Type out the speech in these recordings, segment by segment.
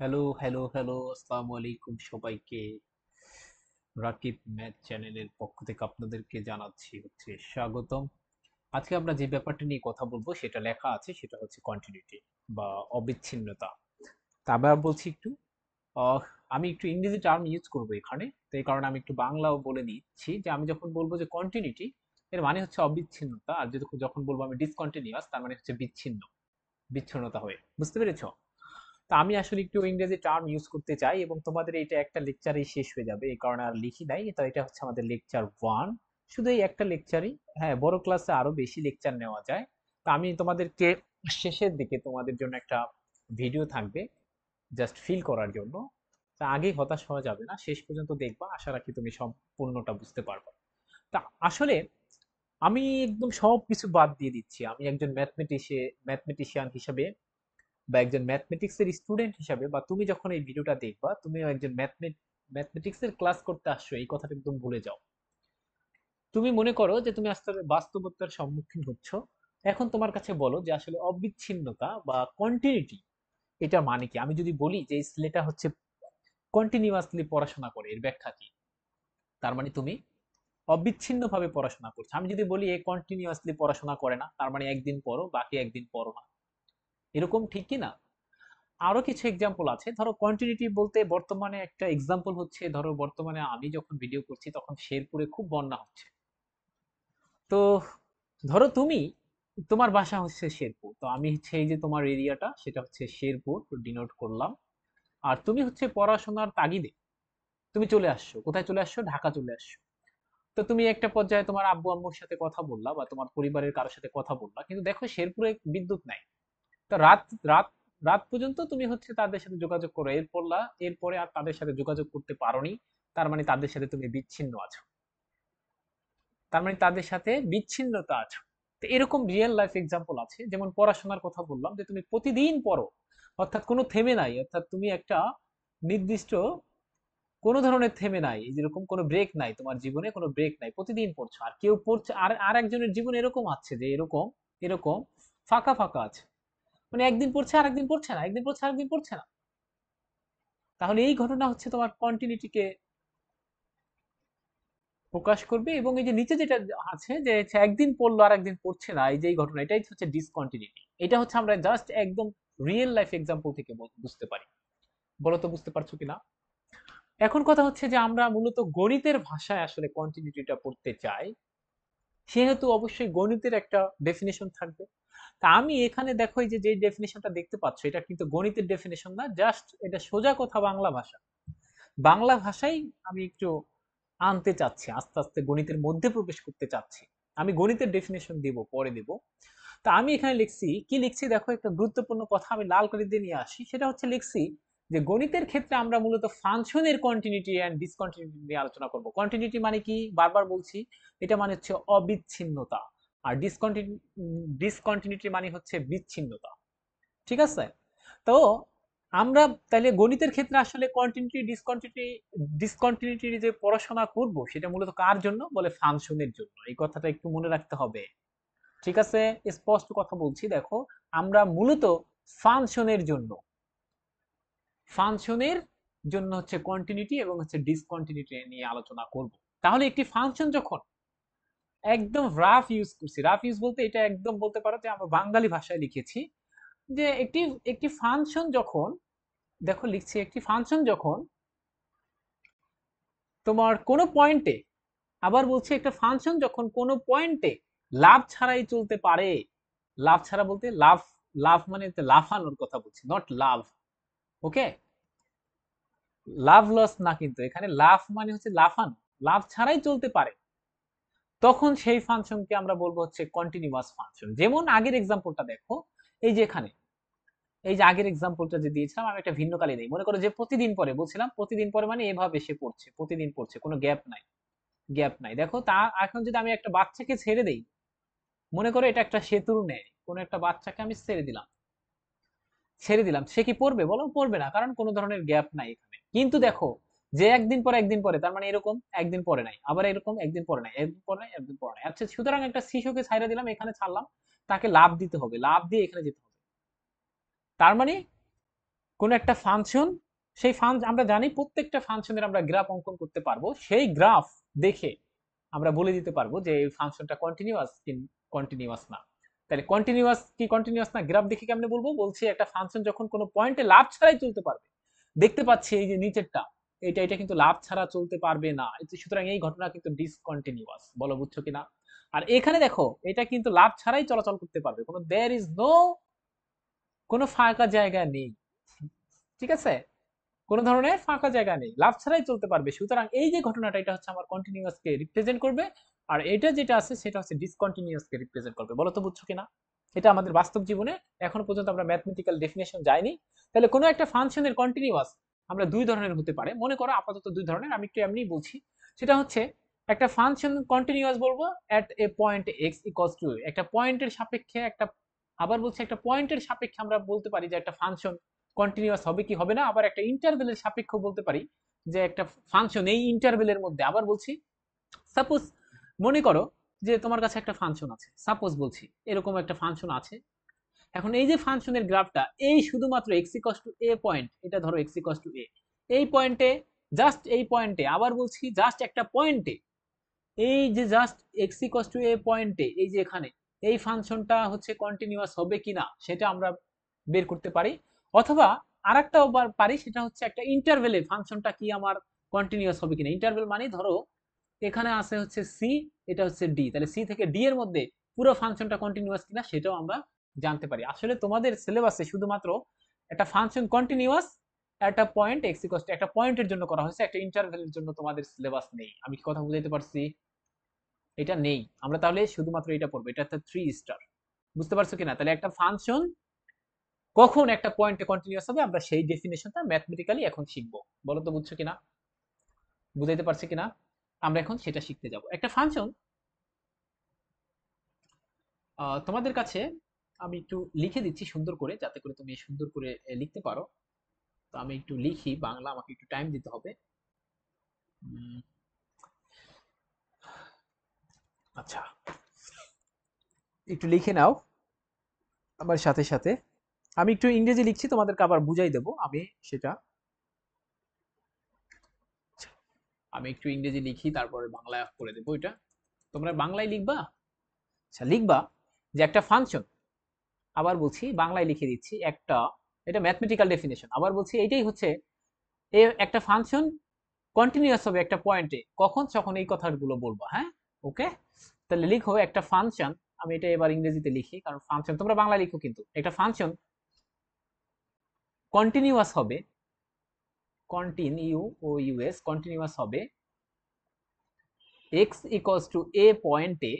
Hello, hello, hello, আসসালামু আলাইকুম সবাইকে। রাকিব ম্যাথ চ্যানেলের পক্ষ থেকে আপনাদেরকে জানাচ্ছি হচ্ছে স্বাগতম। আজকে আমরা যে ব্যাপারটা নিয়ে কথা বলবো সেটা লেখা আছে, সেটা হচ্ছে কন্টিনিউটি বা অবিচ্ছিন্নতা। তা আবার বলছি একটু আহ, আমি একটু ইংরেজি টার্ম ইউজ করবো এখানে, তো এই কারণে আমি একটু বাংলাও বলে নিচ্ছি যে আমি যখন বলবো যে কন্টিনিউটি, এর মানে হচ্ছে অবিচ্ছিন্নতা, আর যদি যখন বলবো আমি ডিসকন্টিনিউয়াস, তার মানে হচ্ছে বিচ্ছিন্ন, বিচ্ছিন্নতা হয়ে। বুঝতে পেরেছো? তা আমি আসলে একটু ইংরেজি টার্ম ইউজ করতে চাই, এবং তোমাদের এটা একটা লেকচারেই শেষ হয়ে যাবে, এই কারণে আর লিখি নাই। তো এটা হচ্ছে আমাদের লেকচার 1, শুধু এই একটা লেকচারই। হ্যাঁ, বড় ক্লাসে আরো বেশি লেকচার নেওয়া যায়। তা আমি তোমাদেরকে শেষের দিকে তোমাদের জন্য একটা ভিডিও থাকবে, জাস্ট ফিল করার জন্য। তা আগেই হতাশ হওয়া যাবে না, শেষ পর্যন্ত দেখবা, আশা রাখি তুমি সম্পূর্ণটা বুঝতে পারবে। তা আসলে আমি একদম সব কিছু বাদ দিয়ে দিচ্ছি, আমি একজন ম্যাথমেটিশিয়ান হিসেবে বা একজন ম্যাথমেটিক্স এর স্টুডেন্ট হিসাবে, বা তুমি যখন এই ভিডিওটা দেখবা তুমিও একজন ম্যাথমেটিক্স এর ক্লাস করতে আসছো, এই কথাটা একদম ভুলে যাও। তুমি মনে করো যে তুমি আস্তে আস্তে বাস্তবতার সম্মুখীন হচ্ছ। এখন তোমার কাছে বলো যে আসলে অবিচ্ছিন্নতা বা কন্টিনিউটি এটা মানে কি। আমি যদি বলি যে এই ছেলেটা হচ্ছে কন্টিনিউয়াসলি পড়াশোনা করে, এর ব্যাখ্যা কি? তার মানে তুমি অবিচ্ছিন্ন ভাবে পড়াশোনা করছো। আমি যদি বলি এ কন্টিনিউয়াসলি পড়াশোনা করে না, তার মানে একদিন পড়ো বাকি একদিন পড়ো না। এরকম ঠিক কি না? আরো কিছু এক্সাম্পল আছে। ধরো কন্টিনিউটি বলতে বর্তমানে একটা এক্সাম্পল হচ্ছে, ধরো বর্তমানে আমি যখন ভিডিও করছি তখন শেরপুরে খুব বন্যা হচ্ছে। তো ধরো তুমি, তোমার বাসা হচ্ছে শেরপুর, তো আমি হচ্ছে এই যে তোমার এরিয়াটা সেটা হচ্ছে শেরপুর ডিনোট করলাম। আর তুমি হচ্ছে পড়াশোনার তাগিদে তুমি চলে আসছো, কোথায় চলে আসছো? ঢাকা চলে আসছো। তো তুমি একটা পর্যায়ে তোমার আব্বু আম্মুর সাথে কথা বললা বা তোমার পরিবারের কারোর সাথে কথা বললা, কিন্তু দেখো শেরপুরে বিদ্যুৎ নাই। তো রাত রাত রাত পর্যন্ত তুমি হচ্ছে তাদের সাথে যোগাযোগ করো, এরপরে আর তাদের সাথে যোগাযোগ করতে পারোনি। তার মানে তাদের সাথে তুমি বিচ্ছিন্ন আছো, তার মানে তাদের সাথে বিচ্ছিন্নতা আছো। তো এরকম রিয়েল লাইফ এক্সাম্পল আছে। যেমন পড়াশোনার কথা বললাম, যে তুমি প্রতিদিন পড়ো, অর্থাৎ কোনো থেমে নাই, অর্থাৎ তুমি একটা নির্দিষ্ট কোনো ধরনের থেমে নাই, এই যেরকম কোনো ব্রেক নাই, তোমার জীবনে কোনো ব্রেক নাই, প্রতিদিন পড়ছো। আর কেউ পড়ছে, আর আর একজনের জীবন এরকম আছে যে এরকম এরকম ফাঁকা ফাঁকা আছে, মানে একদিন পড়ছে আর একদিন পড়ছে না, একদিন পড়ছে আর একদিন পড়ছে না। তাহলে এই ঘটনা হচ্ছে তোমার কন্টিনিউটিকে প্রকাশ করবে। এবং এই যে নিচে যেটা আছে যে হচ্ছে একদিন পড়লো আর একদিন পড়ছে না, এই যে এই ঘটনা, এটাই হচ্ছে ডিসকন্টিনিউটি। এটা হচ্ছে আমরা জাস্ট একদম রিয়েল লাইফ এক্সাম্পল থেকে বুঝতে পারি। বলো তো বুঝতে পারছো কিনা? এখন কথা হচ্ছে যে আমরা মূলত গণিতের ভাষায় আসলে কন্টিনিউটিটা পড়তে চাই, সেহেতু অবশ্যই গণিতের একটা ডেফিনেশন থাকবে। তা আমি এখানে দেখো এই যে যে ডেফিনেশনটা দেখতে পাচ্ছ, এটা কিন্তু গণিতের ডেফিনেশন না, জাস্ট এটা সোজা কথা বাংলা ভাষা। বাংলা ভাষাই আমি একটু আনতে চাচ্ছি, আস্তে আস্তে গণিতের মধ্যে প্রবেশ করতে চাচ্ছি। আমি গণিতের ডেফিনেশন দিব, পরে দেব। তা আমি এখানে লিখছি কি, লিখছি দেখো, একটা গুরুত্বপূর্ণ কথা আমি লাল করে দিয়ে নিয়ে আসি, সেটা হচ্ছে লিখছি যে গণিতের ক্ষেত্রে আমরা মূলত ফাংশনের কন্টিনিউটি এন্ড ডিসকন্টিনিউটি নিয়ে আলোচনা করব। কন্টিনিউটি মানে কি, বারবার বলছি, এটা মানে হচ্ছে অবিচ্ছিন্নতা। আর ডিসকন্টিনিউটি মানে হচ্ছে বিচ্ছিন্নতা। ঠিক আছে? তো আমরা তাহলে গণিতের ক্ষেত্রে আসলে কন্টিনিউটি ডিসকন্টিনিউটি ডিসকন্টিনিউটি যে পড়াশোনা করব সেটা মূলত কার জন্য বলে? ফাংশনের জন্য। এই কথাটা একটু মনে রাখতে হবে। ঠিক আছে? স্পষ্ট কথা বলছি, দেখো, আমরা মূলত ফাংশনের জন্য ফাংশনের জন্য হচ্ছে কন্টিনিউটি এবং হচ্ছে ডিসকন্টিনিউটি নিয়ে আলোচনা করব। তাহলে একটি ফাংশন যখন, একদম রাফ ইউজ করছি, রাফ ইউজ বলতে এটা একদম বলতে পারো যে আমরা বাঙালি ভাষায় লিখেছি, যে একটি একটি ফাংশন যখন, দেখো লিখছি, একটি ফাংশন যখন তোমার কোনো পয়েন্টে, আবার বলছি, একটা ফাংশন যখন কোনো পয়েন্টে লাভ ছাড়াই চলতে পারে। লাভ ছাড়া বলতে লাভ, লাভ মানে লাফানোর কথা বলছি, not love. Okay, love loss না, কিন্তু এখানে লাভ মানে হচ্ছে লাফানো, লাভ ছাড়াই চলতে পারে, তখন সেই ফাংশনকে আমরা বলবো হচ্ছে কন্টিনিউয়াস ফাংশন। যেমন আগের এক্সাম্পলটা দেখো, এই যে এখানে, এই যে আগের এক্সাম্পলটা যে দিয়েছিলাম, আমি একটা ভিন্ন কালে নেই, মনে করো যে প্রতিদিন পরে, বলছিলাম প্রতিদিন পরে মানে এভাবে সে পড়ছে, প্রতিদিন পড়ছে, কোনো গ্যাপ নাই, গ্যাপ নাই। দেখো তা, এখন যদি আমি একটা বাচ্চাকে ছেড়ে দেই, মনে করো এটা একটা সেতুর ন্যায়, কোনো একটা বাচ্চাকে আমি ছেড়ে দিলাম, সে কি পড়বে বলো? পড়বে না, কারণ কোনো ধরনের গ্যাপ নাই এখানে। কিন্তু দেখো, যে একদিন পরে একদিন পরে, তার মানে এরকম একদিন পরে নাই, আবার এরকম একদিন পরে নাই, একদিন পরে নাই, একদিন পরে নাই। আচ্ছা, সুতরাং একটা শিশুকে ছাইড়া দিলাম, এখানে ছাড়লাম, তাকে লাভ দিতে হবে, লাভ দিয়ে এখানে যেতে হবে। তার মানে কোন একটা ফাংশন, সেই আমরা জানি প্রত্যেকটা ফাংশনের আমরা গ্রাফ অঙ্কন করতে পারবো, সেই গ্রাফ দেখে আমরা বলে দিতে পারবো যে এই ফাংশনটা কন্টিনিউয়াস কি কন্টিনিউয়াস না। তাহলে কন্টিনিউয়াস কি কন্টিনিউয়াস না গ্রাফ দেখে কেমনে বলবো? বলছি একটা ফাংশন যখন কোনো পয়েন্টে লাভ ছাড়াই চলতে পারবে, দেখতে পাচ্ছি এই যে নিচেরটা, এটা কিন্তু লাভ ছাড়া চলতে পারবে না, সুতরাং এই ঘটনা কিন্তু ডিসকন্টিনিউয়াস। বলো বুঝছো কিনা? আর এখানে দেখো এটা কিন্তু লাভ ছাড়াই চলাচল করতে পারবে, কোনো দেয়ার ইজ নো, কোনো ফাঁকা জায়গা নেই, ঠিক আছে? কোনো ধরনের ফাঁকা জায়গা নেই, লাভ ছাড়াই চলতে পারবে, সুতরাং এই যে ঘটনাটা এটা হচ্ছে আমার কন্টিনিউয়াস কে রিপ্রেজেন্ট করবে, আর এটা যেটা আছে সেটা হচ্ছে ডিসকন্টিনিউয়াস কে রিপ্রেজেন্ট করবে। বলো তো বুঝছো কিনা? এটা আমাদের বাস্তব জীবনে এখনো পর্যন্ত আমরা ম্যাথমেটিক্যাল ডেফিনেশন যাইনি। তাহলে কোনো একটা ফাংশনের কন্টিনিউয়াস আমরা দুই ধরনের হতে পারে, মনে করো আপাতত দুই ধরনের, আমি একটু এমনি বলছি। সেটা হচ্ছে একটা ফাংশন কন্টিনিউয়াস বলবো এট এ পয়েন্ট এক্স ইকুয়ালস টু, একটা পয়েন্টের সাপেক্ষে একটা, আবার বলছি একটা পয়েন্টের সাপেক্ষে আমরা বলতে পারি যে একটা ফাংশন কন্টিনিউয়াস হবে কি হবে না। আবার একটা ইন্টারভেলের সাপেক্ষে বলতে পারি যে একটা ফাংশন এই ইন্টারভেলের মধ্যে, আবার বলছি সাপোজ মনে করো যে তোমার কাছে একটা ফাংশন আছে, সাপোজ বলছি এরকম একটা ফাংশন আছে। এখন এই যে ফাংশনের গ্রাফটা এই শুধুমাত্র এক্স ইকুয়ালস টু এ পয়েন্ট, এটা ধরো এক্স ইকুয়ালস টু এ, এই পয়েন্টে, জাস্ট এই পয়েন্টে, আবার বলছি জাস্ট একটা পয়েন্টে, এই যে জাস্ট এক্স ইকুয়ালস টু এ পয়েন্টে, এই যে এখানে এই ফাংশনটা হচ্ছে কন্টিনিউয়াস হবে কিনা সেটা আমরা বের করতে পারি। অথবা আরেকটাও পারি, সেটা হচ্ছে একটা ইন্টারভেলে ফাংশনটা কি আমার কন্টিনিউয়াস হবে কিনা। ইন্টারভেল মানে ধরো এখানে আছে হচ্ছে সি, এটা হচ্ছে ডি, তাহলে সি থেকে ডি এর মধ্যে পুরো ফাংশনটা কন্টিনিউয়াস কিনা সেটাও আমরা জানতে পারি। আসলে তোমাদের সিলেবাসে শুধুমাত্র একটা ফাংশন কন্টিনিউয়াস একটা পয়েন্ট এক্স ইকুয়ালস টু একটা পয়েন্টের জন্য করা হয়েছে, একটা ইন্টারভেলের জন্য তোমাদের সিলেবাস নেই। আমি কি কথা বুঝাইতে পারছি? এটা নেই, আমরা তাহলে শুধুমাত্র এটা পড়বো, এটা একটা 3 স্টার। বুঝতে পারছো কিনা? তাহলে একটা ফাংশন কখন একটা পয়েন্টে কন্টিনিউয়াস হবে আমরা সেই ডেফিনেশনটা ম্যাথমেটিক্যালি এখন শিখবো। বলো তো বুঝছো কিনা, বুঝাইতে পারছি কিনা? আমরা এখন সেটা শিখতে যাব। একটা ফাংশন তোমাদের কাছে আমি একটু লিখে দিচ্ছি সুন্দর করে, যাতে করে তুমি সুন্দর করে লিখতে পারো। তো আমি একটু লিখি বাংলা, আমাকে একটু টাইম দিতে হবে। উম, আচ্ছা, একটু লিখে নাও আমার সাথে সাথে। আমি একটু ইংরেজি লিখছি, তোমাদেরকে আবার বুঝাই দেবো আমি সেটা। আমি একটু ইংরেজি লিখি তারপরে বাংলায় করে দেবো এটা। তোমরা বাংলায় লিখবা। আচ্ছা, লিখবা যে একটা ফাংশন, আবার বলছি বাংলায় লিখে দিচ্ছি একটা, এটা ম্যাথমেটিক্যাল ডেফিনেশন, আবার বলছি এইটাই হচ্ছে একটা ফাংশন কন্টিনিউয়াস হবে একটা পয়েন্টে কখন, যখন এই কথাগুলো বলবো, হ্যাঁ? ওকে, তাহলে লিখো একটা ফাংশন, আমি এটা এবার ইংরেজিতে লিখি কারণ ফাংশন তোমরা বাংলা লিখো, কিন্তু একটা ফাংশন কন্টিনিউয়াস হবে, কন্টিনিউ ও ইউএস কন্টিনিউয়াস হবে এক্স ইকুয়ালস টু এ পয়েন্টে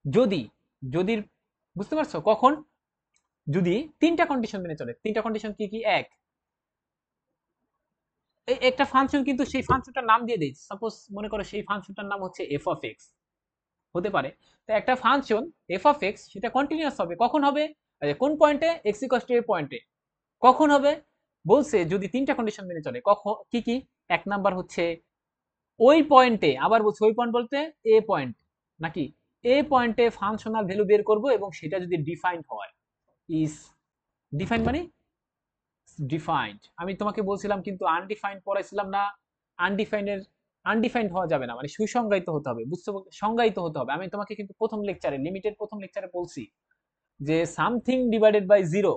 যদি, যদি, বুঝতে পারছো কখন? যদি তিনটা কন্ডিশন মেনে চলে। তিনটা কন্ডিশন কি কি? এক, একটা ফাংশন কিন্তু সেই ফাংশনটার নাম দিয়ে দেই, সাপোজ মনে করো সেই ফাংশনটার নাম হচ্ছে এফ অফ এক্স, হতে পারে। তো একটা ফাংশন এফ অফ এক্স সেটা কন্টিনিউয়াস হবে কখন হবে? কোন পয়েন্টে? এক্স ইকুয়ালস টু এ পয়েন্টে। কখন হবে? বলছে যদি তিনটা কন্ডিশন মেনে চলে। কখন কি কি? এক নাম্বার হচ্ছে ওই পয়েন্টে, আবার বলছে ওই পয়েন্ট বলতে এ পয়েন্ট, নাকি এ পয়েন্টে ফাংশনাল ভ্যালু বের করব এবং সেটা যদি ডিফাইন্ড হয়। ইজ ডিফাইন্ড মানে ডিফাইন্ড, আমি তোমাকে বলছিলাম কিন্তু আনডিফাইন্ড পড়াইছিলাম না। আনডিফাইন্ডের, আনডিফাইন্ড হওয়া যাবে না, মানে সুসংজ্ঞায়িত হতে হবে, বুঝতে, সংজ্ঞায়িত হতে হবে। আমি তোমাকে কিন্তু প্রথম লেকচারে, লিমিটেড প্রথম লেকচারে বলছি যে সামথিং ডিভাইডেড বাই জিরো,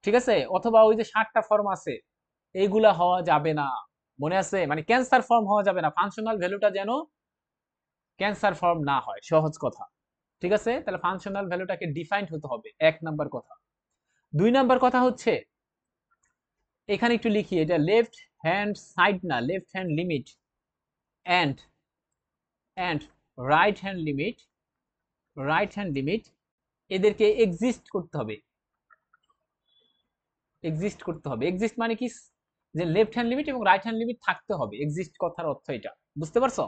ঠিক আছে? অথবা ওই যে 60টা ফর্ম আছে, এইগুলা হওয়া যাবে না, মনে আছে? মানে ক্যান্সার ফর্ম হওয়া যাবে না, ফাংশনাল ভ্যালুটা যেন ক্যান্সার ফর্ম না হয়, সহজ কথা। ঠিক আছে, তাহলে ফাংশনাল ভ্যালুটাকে ডিফাইন্ড হতে হবে, এক নাম্বার কথা। দুই নাম্বার কথা হচ্ছে এখানে একটু লিখি, এটা লেফট হ্যান্ড সাইড না, left hand limit and and right hand limit, right hand limit এদেরকে এক্সিস্ট করতে হবে, এক্সিস্ট করতে হবে। এক্সিস্ট মানে কি? যে লেফট হ্যান্ড লিমিট এবং রাইট হ্যান্ড লিমিট থাকতে হবে, এক্সিস্ট কথার অর্থ এটা, বুঝতে পারছো?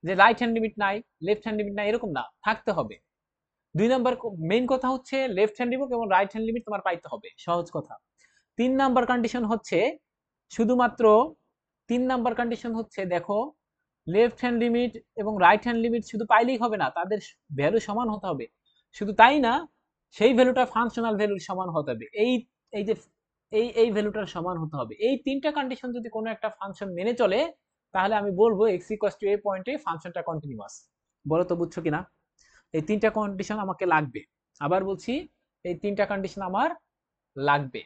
যে রাইট হ্যান্ড লিমিট নাই, লেফট হ্যান্ড লিমিট নাই, এরকম না, থাকতে হবে। দুই নাম্বার মেইন কথা হচ্ছে লেফট হ্যান্ড লিমিট এবং রাইট হ্যান্ড লিমিট তোমার পাইতে হবে, সহজ কথা। তিন নাম্বার কন্ডিশন হচ্ছে শুধুমাত্র, তিন নাম্বার কন্ডিশন হচ্ছে দেখো, লেফট হ্যান্ড লিমিট এবং রাইট হ্যান্ড লিমিট শুধু পাইলেই হবে না, তাদের ভ্যালু সমান হতে হবে। শুধু তাই না, সেই ভ্যালুটা ফাংশনাল ভ্যালুর সমান হতে হবে। এই যে এই ভ্যালুটার সমান হতে হবে। এই তিনটা কন্ডিশন যদি কোনো একটা ফাংশন মেনে চলে, তাহলে আমি বলবো এক্স ইকুয়ালস টু এ পয়েন্টে ফাংশনটা কন্টিনিউয়াস। বলো তো বুঝছো কিনা? এই তিনটা কন্ডিশন আমাকে লাগবে। আবার বলছি, এই তিনটা কন্ডিশন আমার লাগবে।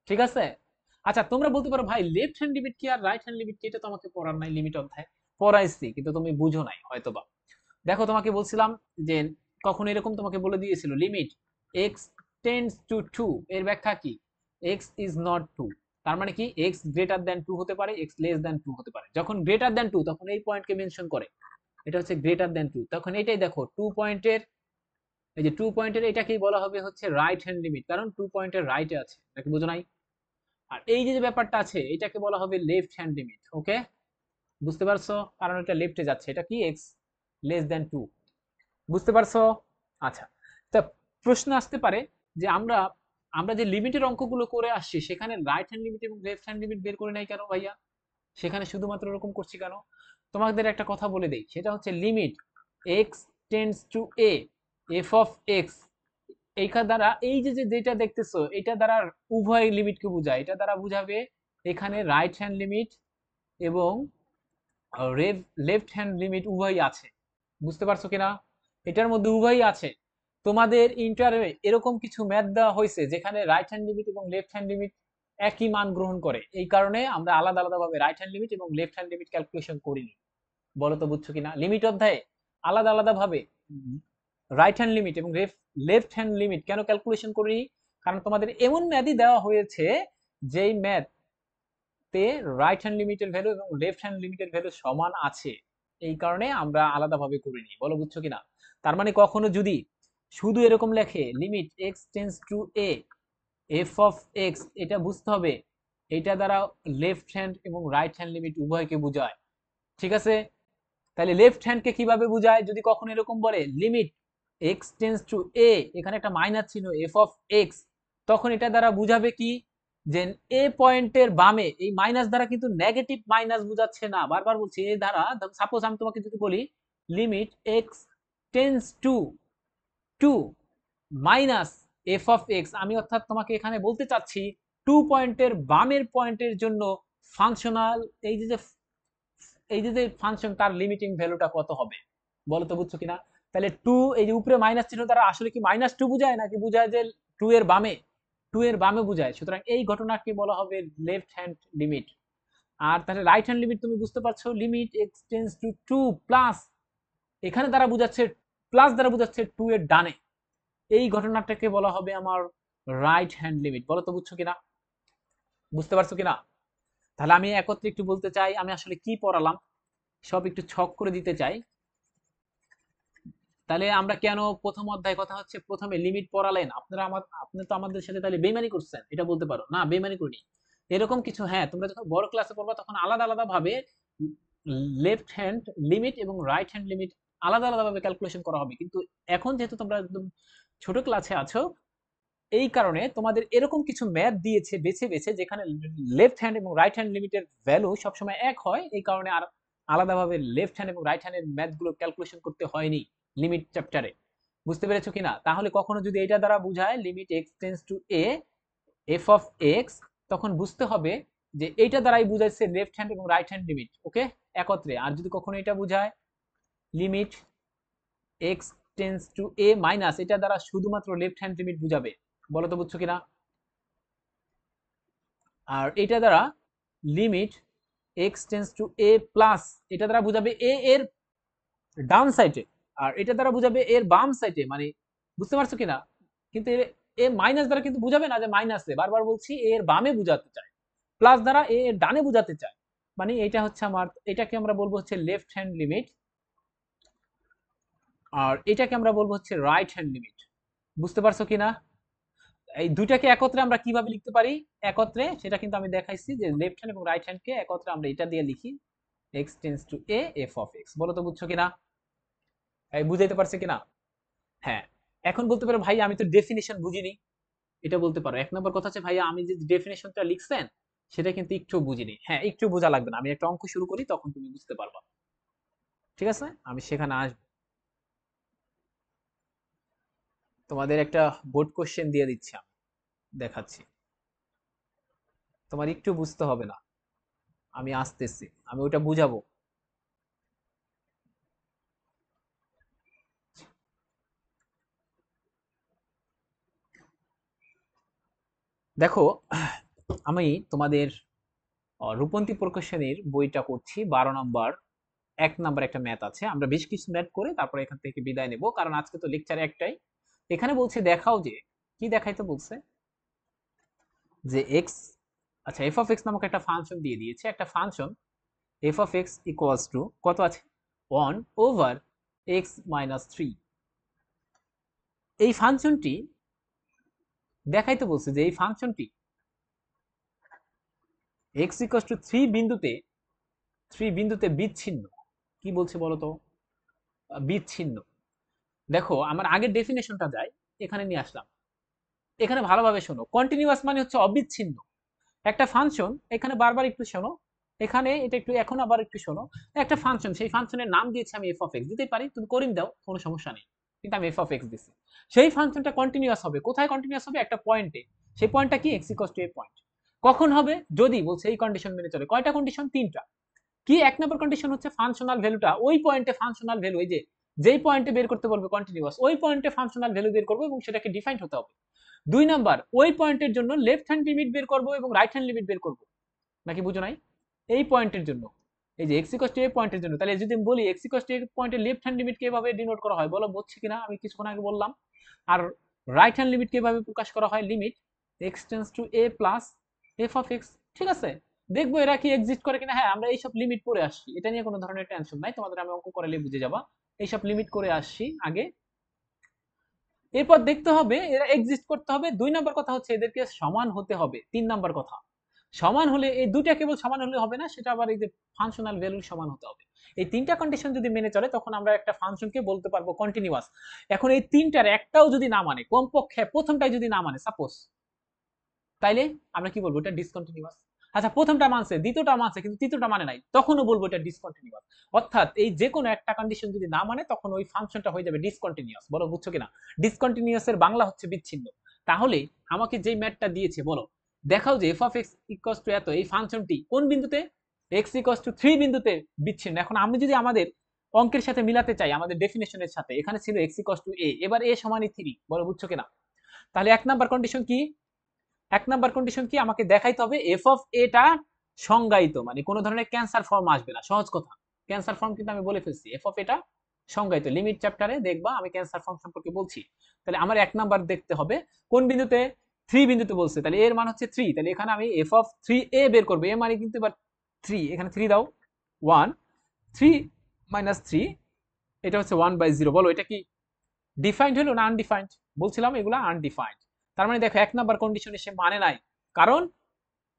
ঠিক আছে? আচ্ছা, তোমরা বলতে পারো ভাই লেফট হ্যান্ড লিমিট কি আর রাইট হ্যান্ড লিমিট কি, এটা তো আমাকে পড়ার নাই লিমিট অধ্যায়। পড়াইছি, কিন্তু তুমি বুঝো নাই হয়তোবা। দেখো, তোমাকে বলছিলাম যে কখন এরকম তোমাকে বলে দিয়েছিল লিমিট x টেন্ডস টু 2 এর ব্যাখ্যা কি? x is not 2। তার মানে কি x গ্রেটার দ্যান 2 হতে পারে, x লেস দ্যান 2 হতে পারে। যখন গ্রেটার দ্যান 2 তখন এই পয়েন্টকে মেনশন করে, এটা হচ্ছে গ্রেটার দ্যান 2, তখন এটাই দেখো 2 পয়েন্টের, এই যে 2 পয়েন্টের এটাকেই বলা হবে হচ্ছে রাইট হ্যান্ড লিমিট, কারণ 2 পয়েন্টের রাইটে আছে, নাকি বুঝো নাই? আর এই যে ব্যাপারটা আছে এটাকে বলা হবে লেফট হ্যান্ড লিমিট। ওকে, বুঝতে পারছো? কারণ এটা লেফটে যাচ্ছে, এটা কি x লেস দ্যান 2। বুঝতে পারছো? আচ্ছা, তা প্রশ্ন আসতে পারে যে আমরা আমরা যে লিমিটের অঙ্কগুলো করে আসছি সেখানে রাইট হ্যান্ড লিমিট এবং লেফট হ্যান্ড লিমিট বের করে নাই কেন ভাইয়া? সেখানে শুধুমাত্র এরকম করছি কেন? তোমাদের একটা কথা বলে দেই, সেটা হচ্ছে limit x tends to A F of x, এইখান দ্বারা এই যে যেটা দেখতেছো এটা দ্বারা উভয় লিমিটকে বোঝায়। এটা দ্বারা বুঝাবে এখানে রাইট হ্যান্ড লিমিট এবং লেফট হ্যান্ড লিমিট উভয়ই আছে। বুঝতে পারছো কিনা? এটার মধ্যে উভয়ই আছে। তোমাদের ইন্টারভিউ এরকম কিছু ম্যাথ দেওয়া হয়েছে যেখানে রাইট হ্যান্ড লিমিট এবং লেফট হ্যান্ড লিমিট একই মান গ্রহণ করে, এই কারণে আমরা আলাদা আলাদা ভাবে রাইট হ্যান্ড লিমিট এবং লেফট হ্যান্ড লিমিট ক্যালকুলেশন করিনি। বলো তো বুঝছো কিনা? লিমিট অধ্যায়ে আলাদা আলাদা ভাবে রাইট হ্যান্ড লিমিট এবং লেফট হ্যান্ড লিমিট কেন ক্যালকুলেশন করিনি? কারণ তোমাদের এমন ম্যাথই দেওয়া হয়েছে যেই ম্যাথ তে রাইট হ্যান্ড লিমিটের ভ্যালু এবং লেফট হ্যান্ড লিমিটের ভ্যালু সমান আছে, এই কারণে আমরা আলাদাভাবে করিনি। বলো বুঝছো কিনা? তার মানে কখনো যদি শুধু এরকম লেখে limit x tends to A F of x, এটা বুঝতে হবে এটা দ্বারা লেফট হ্যান্ড এবং রাইট হ্যান্ড লিমিট উভয়কে বোঝায়। ঠিক আছে? তাহলে লেফট হ্যান্ডকে কিভাবে বোঝায়? যদি কখনো এরকম বলে লিমিট এক্স টেন্ডস টু এ, এখানে একটা মাইনাস চিহ্ন এফ অফ এক্স, তখন এটা দ্বারা বুঝাবে কি যে এ পয়েন্টের বামে, এই মাইনাস দ্বারা কিন্তু নেগেটিভ মাইনাস বোঝাচ্ছে না, বারবার বলছি। এ দ্বারা সাপোজ আমি তোমাকে যদি বলি limit x tends to 2 minus F of x, আমি অর্থাৎ তোমাকে এখানে বলতে চাচ্ছি 2 পয়েন্টের বামের পয়েন্টের জন্য ফাংশনাল এই যে ফাংশন তার লিমিটিং ভ্যালুটা কত হবে? বলো তো বুঝছো কিনা? তাহলে 2, এই যে উপরে মাইনাস চিহ্ন দ্বারা আসলে কি -2 বোঝায় নাকি বোঝায় যে 2 এর বামে, 2 এর বামে বোঝায়। সুতরাং এই ঘটনাকে বলা হবে লেফট হ্যান্ড লিমিট। আর তাহলে রাইট হ্যান্ড লিমিট তুমি বুঝতে পারছো, limit x tends to 2 plus, এখানে দ্বারা বোঝাচ্ছে প্লাস দ্বারা বোঝাচ্ছে 2 এর ডানে, এই ঘটনাটাকে বলা হবে আমার রাইট হ্যান্ড লিমিট। বলো তো বুঝছো কিনা? বুঝতে পারছো কিনা? তাহলে আমি একত্রে একটু বলতে চাই আমি আসলে কি পড়ালাম, সব একটু ছক করে দিতে চাই। তাহলে আমরা কেন প্রথম অধ্যায়, কথা হচ্ছে প্রথমে লিমিট পড়ালেন আপনারা, আপনি তো আমাদের সাথে তাহলে বেইমানি করছেন, এটা বলতে পারো না বেইমানি করিনি এরকম কিছু। হ্যাঁ, তোমরা যখন বড় ক্লাসে পড়বা তখন আলাদা আলাদা ভাবে লেফট হ্যান্ড লিমিট এবং রাইট হ্যান্ড লিমিট আলাদা আলাদা ভাবে ক্যালকুলেশন করা হবে, কিন্তু এখন যেহেতু তোমরা একদম ছোট ক্লাসে আছো, এই কারণে তোমাদের এরকম কিছু ম্যাথ দিয়েছে বেছে বেছে যেখানে লেফট হ্যান্ড এবং রাইট হ্যান্ড লিমিটের ভ্যালু সবসময় এক হয়, এই কারণে আর আলাদাভাবে লেফট হ্যান্ড এবং রাইট হ্যান্ডের ম্যাথগুলো ক্যালকুলেশন করতে হয়নি লিমিট চ্যাপ্টারে। বুঝতে পেরেছো কিনা? তাহলে কখনো যদি এটা দ্বারা বোঝায় limit x tends to A F of x, তখন বুঝতে হবে যে এইটা দ্বারাই বুঝাইছে লেফট হ্যান্ড এবং রাইট হ্যান্ড লিমিট, ওকে, একত্রে। আর যদি কখনো এটা বুঝায় limit x tends to A minus, এটা দ্বারা শুধুমাত্র লেফট হ্যান্ড লিমিট বুঝাবে। বলো তো বুঝছো কিনা? আর এটা দ্বারা limit x tends to A plus, এটা দ্বারা বুঝাবে এ এর ডান সাইডে, আর এটা দ্বারা বুঝাবে এর বাম সাইডে। মানে বুঝতে পারছো কিনা? কিন্তু এ মাইনাস দ্বারা কিন্তু বুঝাবে না যে মাইনাসে, বারবার বলছি এর বামে বুঝাতে চায়, প্লাস দ্বারা এর ডানে বুঝাতে চায়। মানে এটা হচ্ছে আমার, এটাকে আমরা বলবো হচ্ছে লেফট হ্যান্ড লিমিট, আর এটাকে আমরা বলবো হচ্ছে রাইট হ্যান্ড লিমিট। বুঝতে পারছো কিনা? এই দুইটাকে একত্রে আমরা কিভাবে লিখতে পারি একত্রে, সেটা কিন্তু আমি দেখাইছি যে লেফট হ্যান্ড এবং রাইট হ্যান্ডকে একত্রে আমরা এটা দিয়ে লিখি x tends to A F of x. বলো তো বুঝছো কিনা? এই বুঝাইতে পারছে কিনা? হ্যাঁ। এখন বলতে পারো ভাই আমি তো ডেফিনিশন বুঝিনি, এটা বলতে পারো। এক নম্বর কথা হচ্ছে ভাইয়া আমি যে ডেফিনেশনটা লিখছেন সেটা কিন্তু একটু বুঝিনি। হ্যাঁ, একটু বোঝা লাগবে না, আমি একটা অঙ্ক শুরু করি তখন তুমি বুঝতে পারবা। ঠিক আছে, আমি সেখানে আসবো। তোমাদের একটা বোর্ড কোশ্চেন দিয়ে দিচ্ছি, আমি দেখাচ্ছি। তোমার একটু বুঝতে হবে না, আমি আসতেছি, আমি ওটা বুঝাবো। দেখো, আমি তোমাদের রূপন্তী প্রকাশনীর বইটা করছি, 12 নম্বর, 1 নম্বর একটা ম্যাথ আছে। আমরা বেশ কিছু ম্যাথ করে তারপরে এখান থেকে বিদায় নেব, কারণ আজকে তো লেকচার একটাই। এখানে বলছে দেখাও যে, কি দেখাইতে বলছে, যে এক্স, আচ্ছা এফ অফ এক্স নামক একটা ফাংশন দিয়ে দিয়েছে, একটা function F of x equals two কত আছে, 1/x - 3। এই ফাংশনটি দেখাইতে বলছে যে এই ফাংশনটি এক্স ইকুয়ালস টু 3 বিন্দুতে বিচ্ছিন্ন। কি বলছে বলো তো, বিচ্ছিন্ন। দেখো আমার আগের ডেফিনেশনটা যাই, এখানে নিয়ে আসলাম। এখানে ভালোভাবে শোনো, কন্টিনিউয়াস মানে হচ্ছে অবিচ্ছিন্ন একটা ফাংশন। এখানে বারবার একটু শোনো, এখানে এটা একটু এখন আবার একটু শোনো। একটা ফাংশন, সেই ফাংশনের নাম দিয়েছি আমি এফ অফ এক্স, দিতেই পারি, তুমি করিম দাও, কোনো সমস্যা নেই, কিন্তু আমি এফ অফ এক্স দিচ্ছি। সেই ফাংশনটা কন্টিনিউয়াস হবে, কোথায় কন্টিনিউয়াস হবে, একটা পয়েন্টে। সেই পয়েন্টটা কি, এক্স ইকুয়ালস টু এ পয়েন্ট। কখন হবে, যদি বলছে এই কন্ডিশন মেনে চলে। কয়টা কন্ডিশন, 3টা। কি, 1 নম্বর কন্ডিশন হচ্ছে ফাংশনাল ভ্যালুটা ওই পয়েন্টে, ফাংশনাল ভ্যালু এই যে যেই পয়েন্টে বের করতে বলবে কন্টিনিউয়াস, ওই পয়েন্টে ফাংশনাল ভ্যালু বের করবো এবং সেটাকে ডিফাইন্ড হতে হবে। 2 নম্বর, ওই পয়েন্টের জন্য লেফট হ্যান্ড লিমিট বের করবো এবং রাইট হ্যান্ড লিমিট বের করবো। নাকি বুঝো নাই, এই পয়েন্টের জন্য, এই যে এক্স ইকুয়ালস টু এ পয়েন্টের জন্য। তাহলে যদি আমি বলি এক্স ইকুয়ালস টু এ পয়েন্টের লেফট হ্যান্ড লিমিট কিভাবে ডিনোট করা হয়, বলো বুঝছি কিনা, আমি কিছুক্ষণ আগে বললাম। আর রাইট হ্যান্ড লিমিট কিভাবে প্রকাশ করা হয়, limit x tends to A plus F of x. ঠিক আছে, দেখবো এরা কি এক্সিস্ট করে কিনা। হ্যাঁ, আমরা এইসব লিমিট পড়ে আসছি, এটা নিয়ে কোনো ধরনের টেনশন নাই, তোমাদের আমি অঙ্ক করালে বুঝে যাবা। এইসব লিমিট করে আসছি আগে। এরপর দেখতে হবে এরা এক্সিস্ট করতে হবে। 2 নম্বর কথা হচ্ছে এদেরকে সমান হতে হবে। 3 নম্বর কথা, সমান হলে, এই দুইটা কেবল সমান হলে হবে না, সেটা আবার এই যে ফাংশনাল ভ্যালুর সমান হতে হবে। এই 3টা কন্ডিশন যদি মেনে চলে, তখন আমরা একটা ফাংশনকে বলতে পারবো কন্টিনিউয়াস। এখন এই 3টার একটাও যদি না মানে, কমপক্ষে প্রথমটাই যদি না মানে সাপোজ, তাইলে আমরা কি বলবো, এটা ডিসকন্টিনিউয়াস। আচ্ছা, প্রথমটা মানছে, দ্বিতীয়টা মানছে, কিন্তু তৃতীয়টা মানে নাই, তখনও বলবো এটা ডিসকন্টিনিউয়াস। অর্থাৎ এই যে কোনো একটা কন্ডিশন যদি না মানে, তখন ওই ফাংশনটা হয়ে যাবে ডিসকন্টিনিউয়াস। বলো বুঝছো কিনা, ডিসকন্টিনিউয়াস এর বাংলা হচ্ছে বিচ্ছিন্ন। তাহলে আমাকে যেই ম্যাথটা দিয়েছে, বলো দেখাও যে F of x equals two এত, এই ফাংশনটি কোন বিন্দুতে, এক্স ইকুয়ালস টু 3 বিন্দুতে বিচ্ছিন্ন। এখন আমি যদি আমাদের অঙ্কের সাথে মিলাতে চাই, আমাদের ডেফিনেশনের সাথে, এখানে ছিল এক্স ইকুয়ালস টু এ, এবার এ সমানই 3, বলো বুঝছো কিনা। তাহলে 1 নম্বর কন্ডিশন কি, 1 নম্বর কন্ডিশন কি, আমাকে দেখাইতে হবে এফ অফ এটা সংজ্ঞায়িত, মানে কোনো ধরনের ক্যান্সার ফর্ম আসবে না। সহজ কথা, ক্যান্সার ফর্ম কিন্তু আমি বলে ফেলছি, এফ অফ এটা সংজ্ঞায়িত। লিমিট চ্যাপ্টারে দেখবা আমি ক্যান্সার ফর্ম সম্পর্কে বলছি। তাহলে আমার 1 নম্বর দেখতে হবে কোন বিন্দুতে, 3 বিন্দুতে বলছে, তাহলে এর মান হচ্ছে 3। তাহলে এখানে আমি এফ অফ 3 এ বের করবো, এ মানে কিন্তু এবার 3, এখানে 3 দাও, 1, 3 মাইনাস 3, এটা হচ্ছে 1/0। বলো এটা কি ডিফাইন্ড হলো না আনডিফাইন্ড, বলছিলাম এগুলা আনডিফাইন্ড। তার মানে দেখো 1 নম্বর কন্ডিশনে সে মানে নাই, কারণ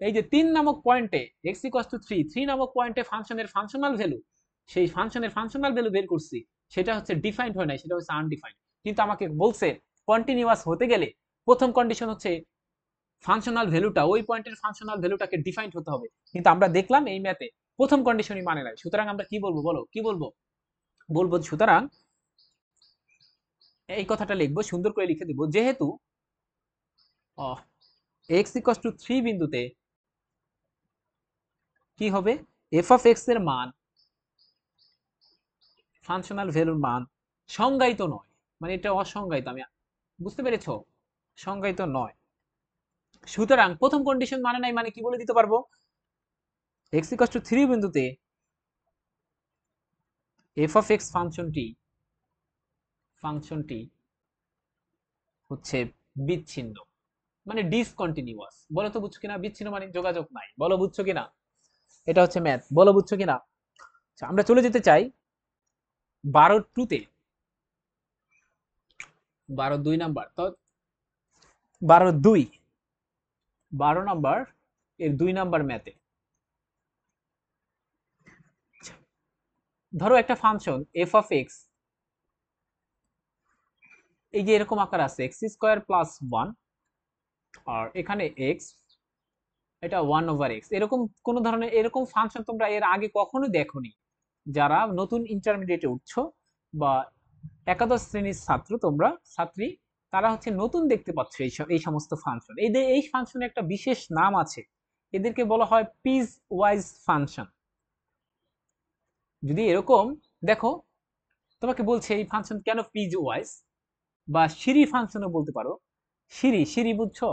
এই যে 3 নামক পয়েন্টে এক্স ইকুয়ালস টু 3 নামক পয়েন্টে ফাংশনের ফাংশনাল ভ্যালু, সেই ফাংশনের ফাংশনাল ভ্যালু বের করছি, সেটা হচ্ছে ডিফাইন্ড হয় নাই, সেটা হচ্ছে আনডিফাইন্ড। কিন্তু আমাকে বলছে কন্টিনিউয়াস হতে গেলে প্রথম কন্ডিশন হচ্ছে ফাংশনাল ভ্যালুটা, ওই পয়েন্টের ফাংশনাল ভ্যালুটাকে ডিফাইন্ড হতে হবে। কিন্তু আমরা দেখলাম এই ম্যাথে প্রথম কন্ডিশনই মানে নাই, সুতরাং আমরা কি বলবো, বলো কি বলবো, বলবো সুতরাং এই কথাটা লিখবো, সুন্দর করে লিখে দিব, যেহেতু এক্স ইকুয়ালস টু 3 বিন্দুতে কি হবে, এফ অফ এক্স এর মান, ফাংশনাল ভ্যালুর মান সংজ্ঞায়িত নয়, মানে এটা অসংজ্ঞায়িত। আমি বুঝতে পেরেছো, সংজ্ঞায়িত নয়। সুতরাং প্রথম কন্ডিশন মানে নাই, মানে কি বলে দিতে পারবো, এক্স ইকুয়ালস টু 3 বিন্দুতে এফ অফ এক্স ফাংশনটি হচ্ছে বিচ্ছিন্ন, মানে ডিসকন্টিনিউয়াস। বলো তো বুঝছো কিনা, বিচ্ছিন্ন মানে যোগাযোগ নাই, বলো বুঝছো কিনা, এটা হচ্ছে ম্যাথ, বলো বুঝছো কিনা। আচ্ছা, আমরা চলে যেতে চাই 12-2-তে, 12-2 নাম্বার, তো 12-2, 12 নাম্বার এর 2 নাম্বার ম্যাথে। ধরো একটা ফাংশন এফ অফ এক্স, এই যে এরকম আকার আছে, এক্স স্কোয়ার প্লাস 1, আর এখানে এক্স, এটা 1/x, এরকম কোন ধরনের এরকম ফাংশন তোমরা এর আগে কখনো দেখোনি। যারা নতুন ইন্টারমিডিয়েটে উঠছো বা একাদশ শ্রেণীর ছাত্র, তোমরা ছাত্রী, তারা হচ্ছে নতুন দেখতে পাচ্ছ এই সমস্ত ফাংশন। এই ফাংশনের একটা বিশেষ নাম আছে, এদেরকে বলা হয় পিস ওয়াইজ ফাংশন। যদি এরকম দেখো, তোমাকে বলছে এই ফাংশন কেন পিস ওয়াইজ, বা সিঁড়ি ফাংশনও বলতে পারো। সিঁড়ি সিঁড়ি বুঝছো?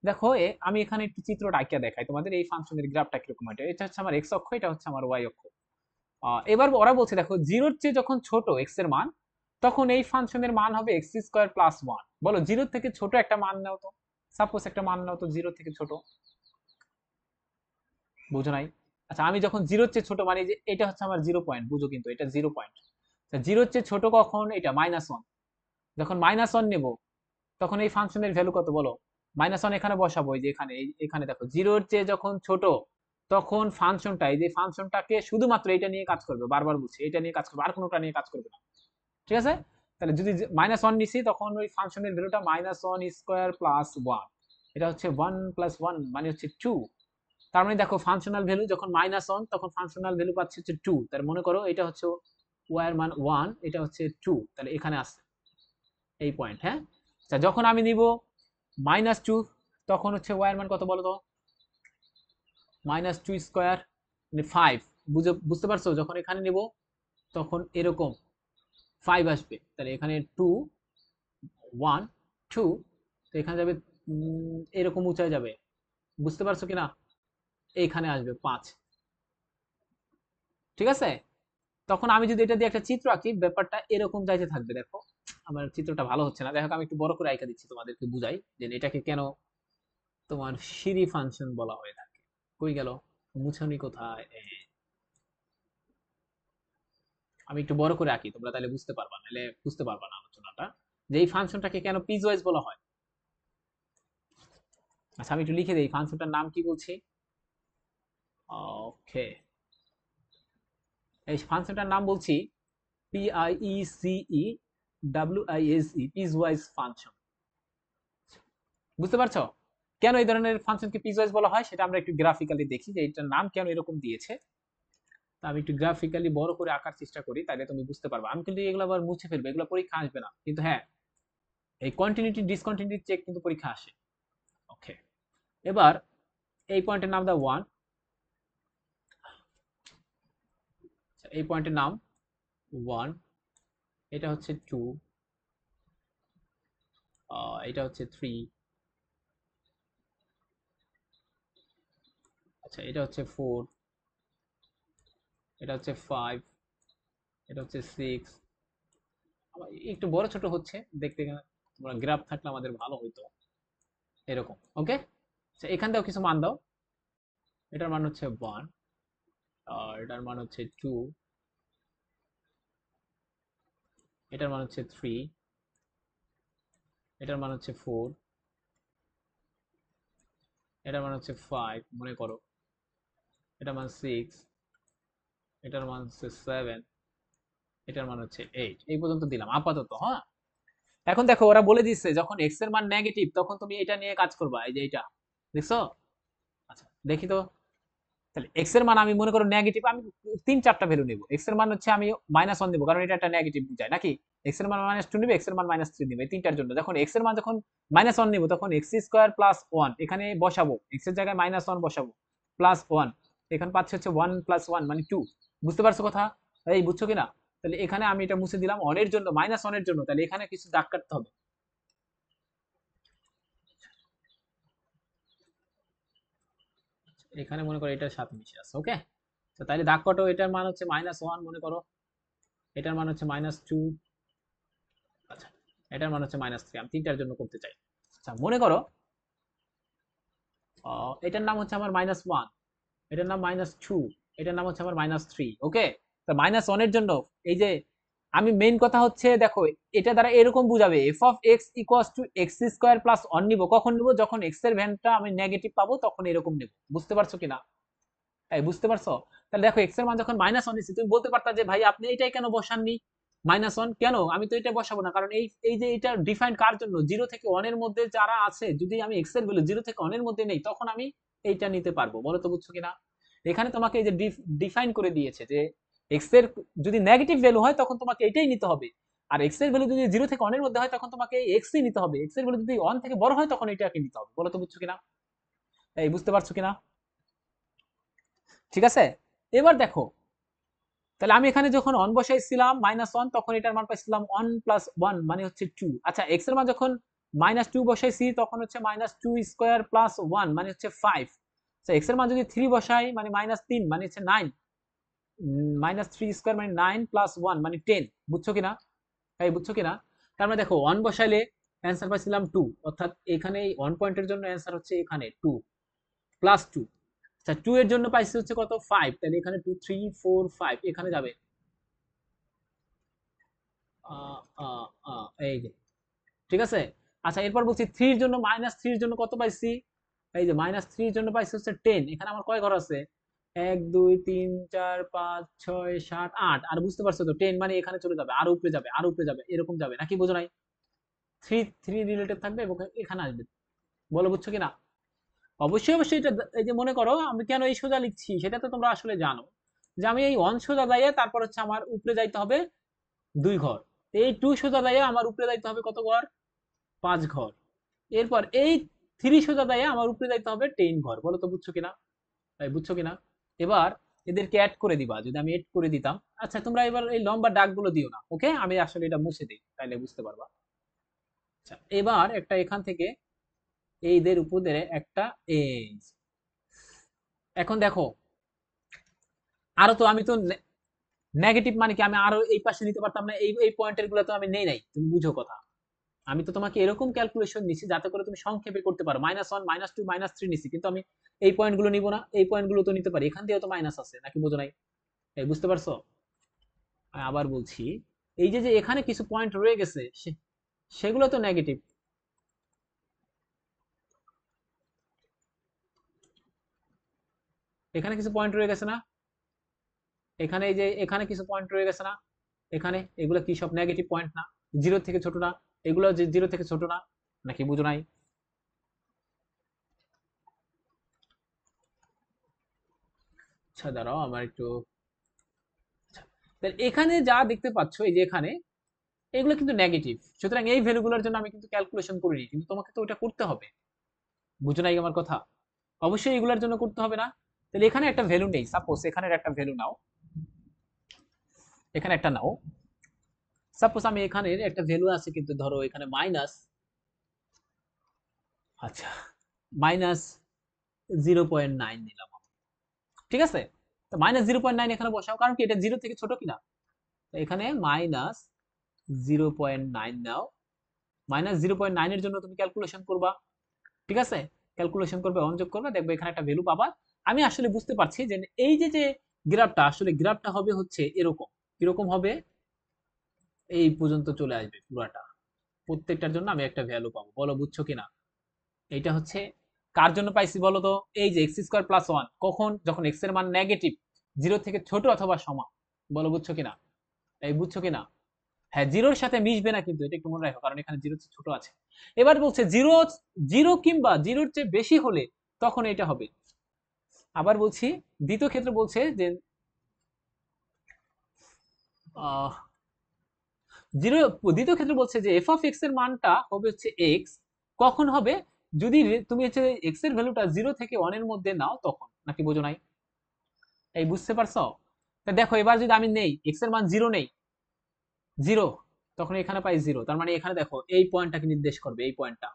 দেখো আমি এখানে একটু চিত্র আঁকিয়া দেখাই তোমাদের, এই ফাংশনের গ্রাফটা কিরকম, এটা হচ্ছে আমার এক্স অক্ষ, এটা হচ্ছে আমার ওয়াই অক্ষ। এবার ওরা বলছে দেখো জিরোর চেয়ে যখন ছোট এক্স এর মান, তখন এই ফাংশনের মান হবে এক্স স্কোয়ার প্লাস ওয়ান। বলো জিরোর থেকে ছোট একটা মান নাও তো, সাপোজ একটা মান নাও তো জিরো থেকে ছোট। বুঝো নাই? আচ্ছা আমি যখন জিরোর চেয়ে ছোট মানে যে এটা হচ্ছে আমার 0 পয়েন্ট, বুঝো কিন্তু এটা 0 পয়েন্ট। জিরোর চেয়ে ছোট কখন? এটা -1। যখন -1 নেব তখন এই ফাংশনের ভ্যালু কত বলো? -1 এখানে বসাবো, এই যে এখানে, এখানে দেখো জিরোর চেয়ে যখন ছোট তখন ফাংশনটা, এই যে ফাংশনটাকে শুধুমাত্র এটা নিয়ে কাজ করবে, বারবার বলছি এটা নিয়ে কাজ করবে, আর কোনোটা নিয়ে কাজ করবে না। ঠিক আছে? তাহলে যদি -1 নিছি তখন ওই ফাংশনের ভ্যালুটা -1 স্কোয়ার প্লাস ওয়ান, এটা হচ্ছে 1 + 1 মানে হচ্ছে 2। তার মানে দেখো ফাংশনাল ভ্যালু যখন -1 তখন ফাংশনাল ভ্যালু পাচ্ছে হচ্ছে 2। তার মনে করো এটা হচ্ছে ওয়াই এর মান 1, এটা হচ্ছে 2, তাহলে এখানে আসছে এই পয়েন্ট। হ্যাঁ, আচ্ছা যখন আমি নিব -2 তখন হচ্ছে ওয়াই এর মান কত বলো তো? -2 স্কোয়ার মানে 5। বুঝতে পারছো? যখন এখানে নিব তখন এরকম 5 আসবে, তাহলে এখানে 2 1 2, তো এখানে যাবে এরকম উঁচায় যাবে। বুঝতে পারছো কিনা? এইখানে আসবে 5। ঠিক আছে? তখন আমি যদি এটা দিয়ে একটা চিত্র আঁকি, ব্যাপারটা এরকম যাইতে থাকবে। দেখো আমার চিত্রটা ভালো হচ্ছে না, দেখো আমি একটু বড় করে আঁকা দিচ্ছি তোমাদেরকে বুঝাই যে এটাকে কেন তোমার সিঁড়ি ফাংশন বলা হয়ে থাকে। কই গেল মুছানি কোথায়? আমি একটু বড় করে আঁকি, তোমরা তাহলে বুঝতে পারবা, নাহলে বুঝতে পারবা না আলোচনাটা, যে এই ফাংশনটাকে কেন পিসওয়াইজ বলা হয়। আচ্ছা আমি একটু লিখে দিই ফাংশনটার নাম কি বলছি। ওকে, এই ফাংশনটার নাম বলছি PIECE পিসওয়াইজ ফাংশন। বুঝতে পারছো কেন এই ধরনের ফাংশনকে পিসওয়াইজ বলা হয়? সেটা আমরা একটু গ্রাফিক্যালি দেখি যে এটার নাম কেন এরকম দিয়েছে। তা আমি একটু গ্রাফিক্যালি বড় করে আঁকার চেষ্টা করি, তাহলে তুমি বুঝতে পারবে। আমি কিন্তু এগুলো আবার মুছে ফেলবো, এগুলো পরীক্ষা আসবে না কিন্তু। হ্যাঁ, এই কন্টিনিউটি ডিসকন্টিনিউটি চেক কিন্তু পরীক্ষা আসে। ওকে, এবার এই পয়েন্টের নাম দাও 1, এই পয়েন্টের নাম 1, এটা হচ্ছে 2, এটা হচ্ছে 3, আচ্ছা এটা হচ্ছে 4, এটা হচ্ছে 5, এটা হচ্ছে 6। একটু বড় ছোট হচ্ছে দেখতে, তোমরা গ্রাফ থাকলে আমাদের ভালো হইতো এরকম। ওকে, আচ্ছা এখান থেকেও কিছু মান দাও। এটার মান হচ্ছে 1, এটার মান হচ্ছে 2, এটার মান হচ্ছে 3, এটার মান হচ্ছে 4, এটার মান হচ্ছে 5 মনে করো, এটার মান 6, এটার মান হচ্ছে 7, এটার মান হচ্ছে 8। এই পর্যন্ত দিলাম আপাতত। হ্যাঁ, এখন দেখো ওরা বলে দিচ্ছে যখন এক্স এর মান নেগেটিভ তখন তুমি এটা নিয়ে কাজ করবা, এই যে এটা দেখছো। আচ্ছা দেখি তো, তাহলে এক্স এর মান আমি মনে করো নেগেটিভ, আমি 3-4টা ভ্যালু নেব। এক্স এর মান হচ্ছে আমি -1 নেব, কারণ এটা একটা নেগেটিভ বুঝায় নাকি। এক্স এর মান -2 নেবে, এক্স এর মান -3 নেবে, এই তিনটার জন্য। যখন এক্স এর মান যখন -1 নেব তখন এক্স স্কোয়ার প্লাস 1 এখানে বসাবো, এক্স এর জায়গায় -1 বসাবো, প্লাস 1 এখানে পাচ্ছে হচ্ছে 1 + 1 মানে 2। বুঝতে পারছো কথা? এই বুঝছো কিনা? তাহলে এখানে আমি এটা মুছে দিলাম অনের জন্য, -1 এর জন্য, তাহলে এখানে কিছু দাগ কাটতে হবে। এখানে মনে করো এটার সাথে মিশে আছে। ওকে, তো তাহলে দাগ কাটো। এটার মান হচ্ছে -1 মনে করো, এটার মান হচ্ছে -2, আচ্ছা এটার মান হচ্ছে -3। আমি তিনটার জন্য করতে চাই। আচ্ছা মনে করো এটার নাম হচ্ছে আমার -1, এটার নাম -2, এটার নাম হচ্ছে আমার -3। ওকে, তো -1 এর জন্য এই যে আমি মেইন কথা হচ্ছে দেখো এটা দ্বারা এরকম বুঝাবে f of x = x² + 1 নিব। কখন নিব? যখন x এর ভ্যালুটা আমি নেগেটিভ পাবো তখন এরকম নেব। বুঝতে পারছো কিনা? এই বুঝতে পারছো? তাহলে দেখো এক্স এর মান যখন -1 নিচ্ছে, তুমি বলতে পারতা যে ভাই আপনি এটাই কেন বসাননি -1, কেন আমি তো এটা বসাবো না, কারণ এই যে এটা ডিফাইন কার জন্য, 0 থেকে 1 এর মধ্যে যারা আছে, যদি আমি এক্স এর ভ্যালু 0 থেকে 1 এর মধ্যে নেই তখন আমি এইটা নিতে পারবো। বলো তো বুঝছো কিনা? এখানে তোমাকে এই যে ডিফাইন করে দিয়েছে যে এক্স এর যদি নেগেটিভ ভ্যালু হয় তখন তোমাকে এটাই নিতে হবে, আর এক্স এর ভ্যালু যদি 0 থেকে 1 এর মধ্যে হয় তখন তোমাকে এক্স ই নিতে হবে, এক্স এর ভ্যালু যদি 1 থেকে বড় হয় তখন এটাকে নিতে হবে। বলো তো বুঝছো কিনা? এই বুঝতে পারছো কিনা? ঠিক আছে। এবার দেখো, তাহলে আমি এখানে যখন 1 বসাইছিলাম -1 তখন এটার মান পাইছিলাম 1 + 1 মানে হচ্ছে 2। আচ্ছা এক্স এর মান যখন -2 বসাইছি তখন হচ্ছে -2 স্কয়ার + 1 মানে হচ্ছে 5। আচ্ছা এক্স এর মান যদি 3 বসাই মানে -3 মানে হচ্ছে 9, -3 স্কয়ার মানে 9 + 1 মানে 10। বুঝছো কিনা? এই বুঝছো কিনা? তার মানে দেখো 1 বসাইলে অ্যান্সার পাইছিলাম 2, অর্থাৎ এখানে এই 1 পয়েন্টের জন্য অ্যান্সার হচ্ছে এখানে 2 + 2। আচ্ছা 2 এর জন্য পাইছি হচ্ছে কত 5, তাহলে এখানে 2 3 4 5 এখানে যাবে। এই যে ঠিক আছে। আচ্ছা এরপর বলছি 3 এর জন্য, -3 এর জন্য কত পাইছি? এই যে -3 এর জন্য পাইছি হচ্ছে 10। এখানে আমার কয় ঘর আছে? 1 2 3 4 5 6 7 8। আর বুঝতে পারছো তো 10 মানে এখানে চলে যাবে, আর উপরে যাবে, আর উপরে যাবে, এরকম যাবে নাকি? বোঝো নাই? 3 3 রিলেটেড থাকবে এবং এখানে আসবে। বলো বুঝছো কিনা? অবশ্যই অবশ্যই এটা এই যে মনে করো আমি কেন এই সোজা লিখছি সেটা তো তোমরা আসলে জানো, যে আমি এই 1 সোজা যাইয়ে তারপর হচ্ছে আমার উপরে যাইতে হবে 2 ঘর, এই 2 সোজা যাইয়ে আমার উপরে যাইতে হবে কত ঘর? 5 ঘর। এরপর এই 3 সোজা যাইয়ে আমার উপরে যাইতে হবে 10 ঘর। বলো তো বুঝছো কিনা? তাই বুঝছো কিনা? এবার এদেরকে অ্যাড করে দিবা, যদি আমি এড করে দিতাম। আচ্ছা তোমরা এবার এই লম্বা দাগগুলো দিও না, ওকে? আমি আসলে এটা মুছে দিই তাইলে বুঝতে পারবা। আচ্ছা এবার একটা এখান থেকে এইদের উপরে একটা এই, এখন দেখো আরো তো আমি তো নেগেটিভ মানে কি আমি আরো এই পাশে নিতে পারতাম না? এই এই পয়েন্টের গুলো তো আমি নেই নাই, তুমি বুঝো কথা। আমি তো তোমাকে এরকম ক্যালকুলেশন নিছি যাতে করে তুমি সংক্ষেপে করতে পারো। -1 -2 -3 নিছি, কিন্তু আমি এই পয়েন্ট গুলো নিব না, এই পয়েন্ট গুলো তো নিতে পারি, এখান দিয়েও তো মাইনাস আছে নাকি? বোঝো নাই? এই বুঝতে পারছো? আমি আবার বলছি, এই যে যে এখানে কিছু পয়েন্ট রয়ে গেছে সেগুলো তো নেগেটিভ। এখানে কিছু পয়েন্ট রয়ে গেছে না? এখানে এই যে এখানে কিছু পয়েন্ট রয়ে গেছে না? এখানে এগুলো কি সব নেগেটিভ পয়েন্ট না? জিরো থেকে ছোট না? এগুলো যে জিরো থেকে ছোট না নাকি? বুঝো নাই? আচ্ছা দাঁড়াও আমার একটু, আচ্ছা, তাহলে এখানে যা দেখতে পাচ্ছ এই যে এখানে এগুলো কিন্তু নেগেটিভ, সুতরাং এই ভ্যালুগুলোর জন্য আমি কিন্তু ক্যালকুলেশন করিনি, কিন্তু তোমাকে তো ওটা করতে হবে। বুঝো নাই আমার কথা? অবশ্যই এগুলোর জন্য করতে হবে না? তাহলে এখানে একটা ভ্যালু নেই, সাপোজ এখানের একটা ভ্যালু নাও, এখানে একটা নাও। সাপোজ আমি এখানের একটা ভ্যালু আছে কিন্তু ধরো এখানে মাইনাস, আচ্ছা -0.9 নিলাম, ঠিক আছে? তো -0.9 এখানে বসাও, কারণ কি এটা জিরো থেকে ছোট কিনা। তো এখানে -0.9 নাও। -0.9 এর জন্য তুমি ক্যালকুলেশন করবা, ঠিক আছে? ক্যালকুলেশন করবে, যোগ করবে, দেখবে এখানে একটা ভ্যালু পাবা। আমি আসলে বুঝতে পারছি যে এই যে যে গ্রাফটা, আসলে গ্রাফটা হবে হচ্ছে এরকম। কিরকম হবে? এই পর্যন্ত চলে আসবে পুরাটা, প্রত্যেকটার জন্য আমি একটা ভ্যালু পাবো। বলো বুঝছো কিনা? এইটা হচ্ছে কার জন্য পাইছি বলো তো? এই যে x² + 1, কখন? যখন x এর মান নেগেটিভ, 0 থেকে ছোট অথবা সমান। বলো বুঝছো কিনা? এই বুঝছো কিনা? হ্যাঁ জিরোর সাথে মিশবে না কিন্তু, এটা একটু মনে রাখো, কারণ এখানে জিরো ছোট আছে। এবার বলছে জিরো, জিরো কিংবা জিরোর চেয়ে বেশি হলে তখন এটা হবে। আবার বলছি, দ্বিতীয় ক্ষেত্রে বলছে যে আহ জিরো, দ্বিতীয় ক্ষেত্রে বলছে যে f(x) এর মানটা হবে হচ্ছে x, কখন হবে? যদি তুমি হচ্ছে x এর ভ্যালুটা 0 থেকে 1 এর মধ্যে নাও তখন, নাকি বোঝো নাই? এই বুঝতে পারছো? তা দেখো এবার যদি আমি নেই x এর মান 0 নেই, 0, তখন এখানে পাই 0, তার মানে এখানে দেখো এই পয়েন্টটাকে নির্দেশ করবে, এই পয়েন্টটা।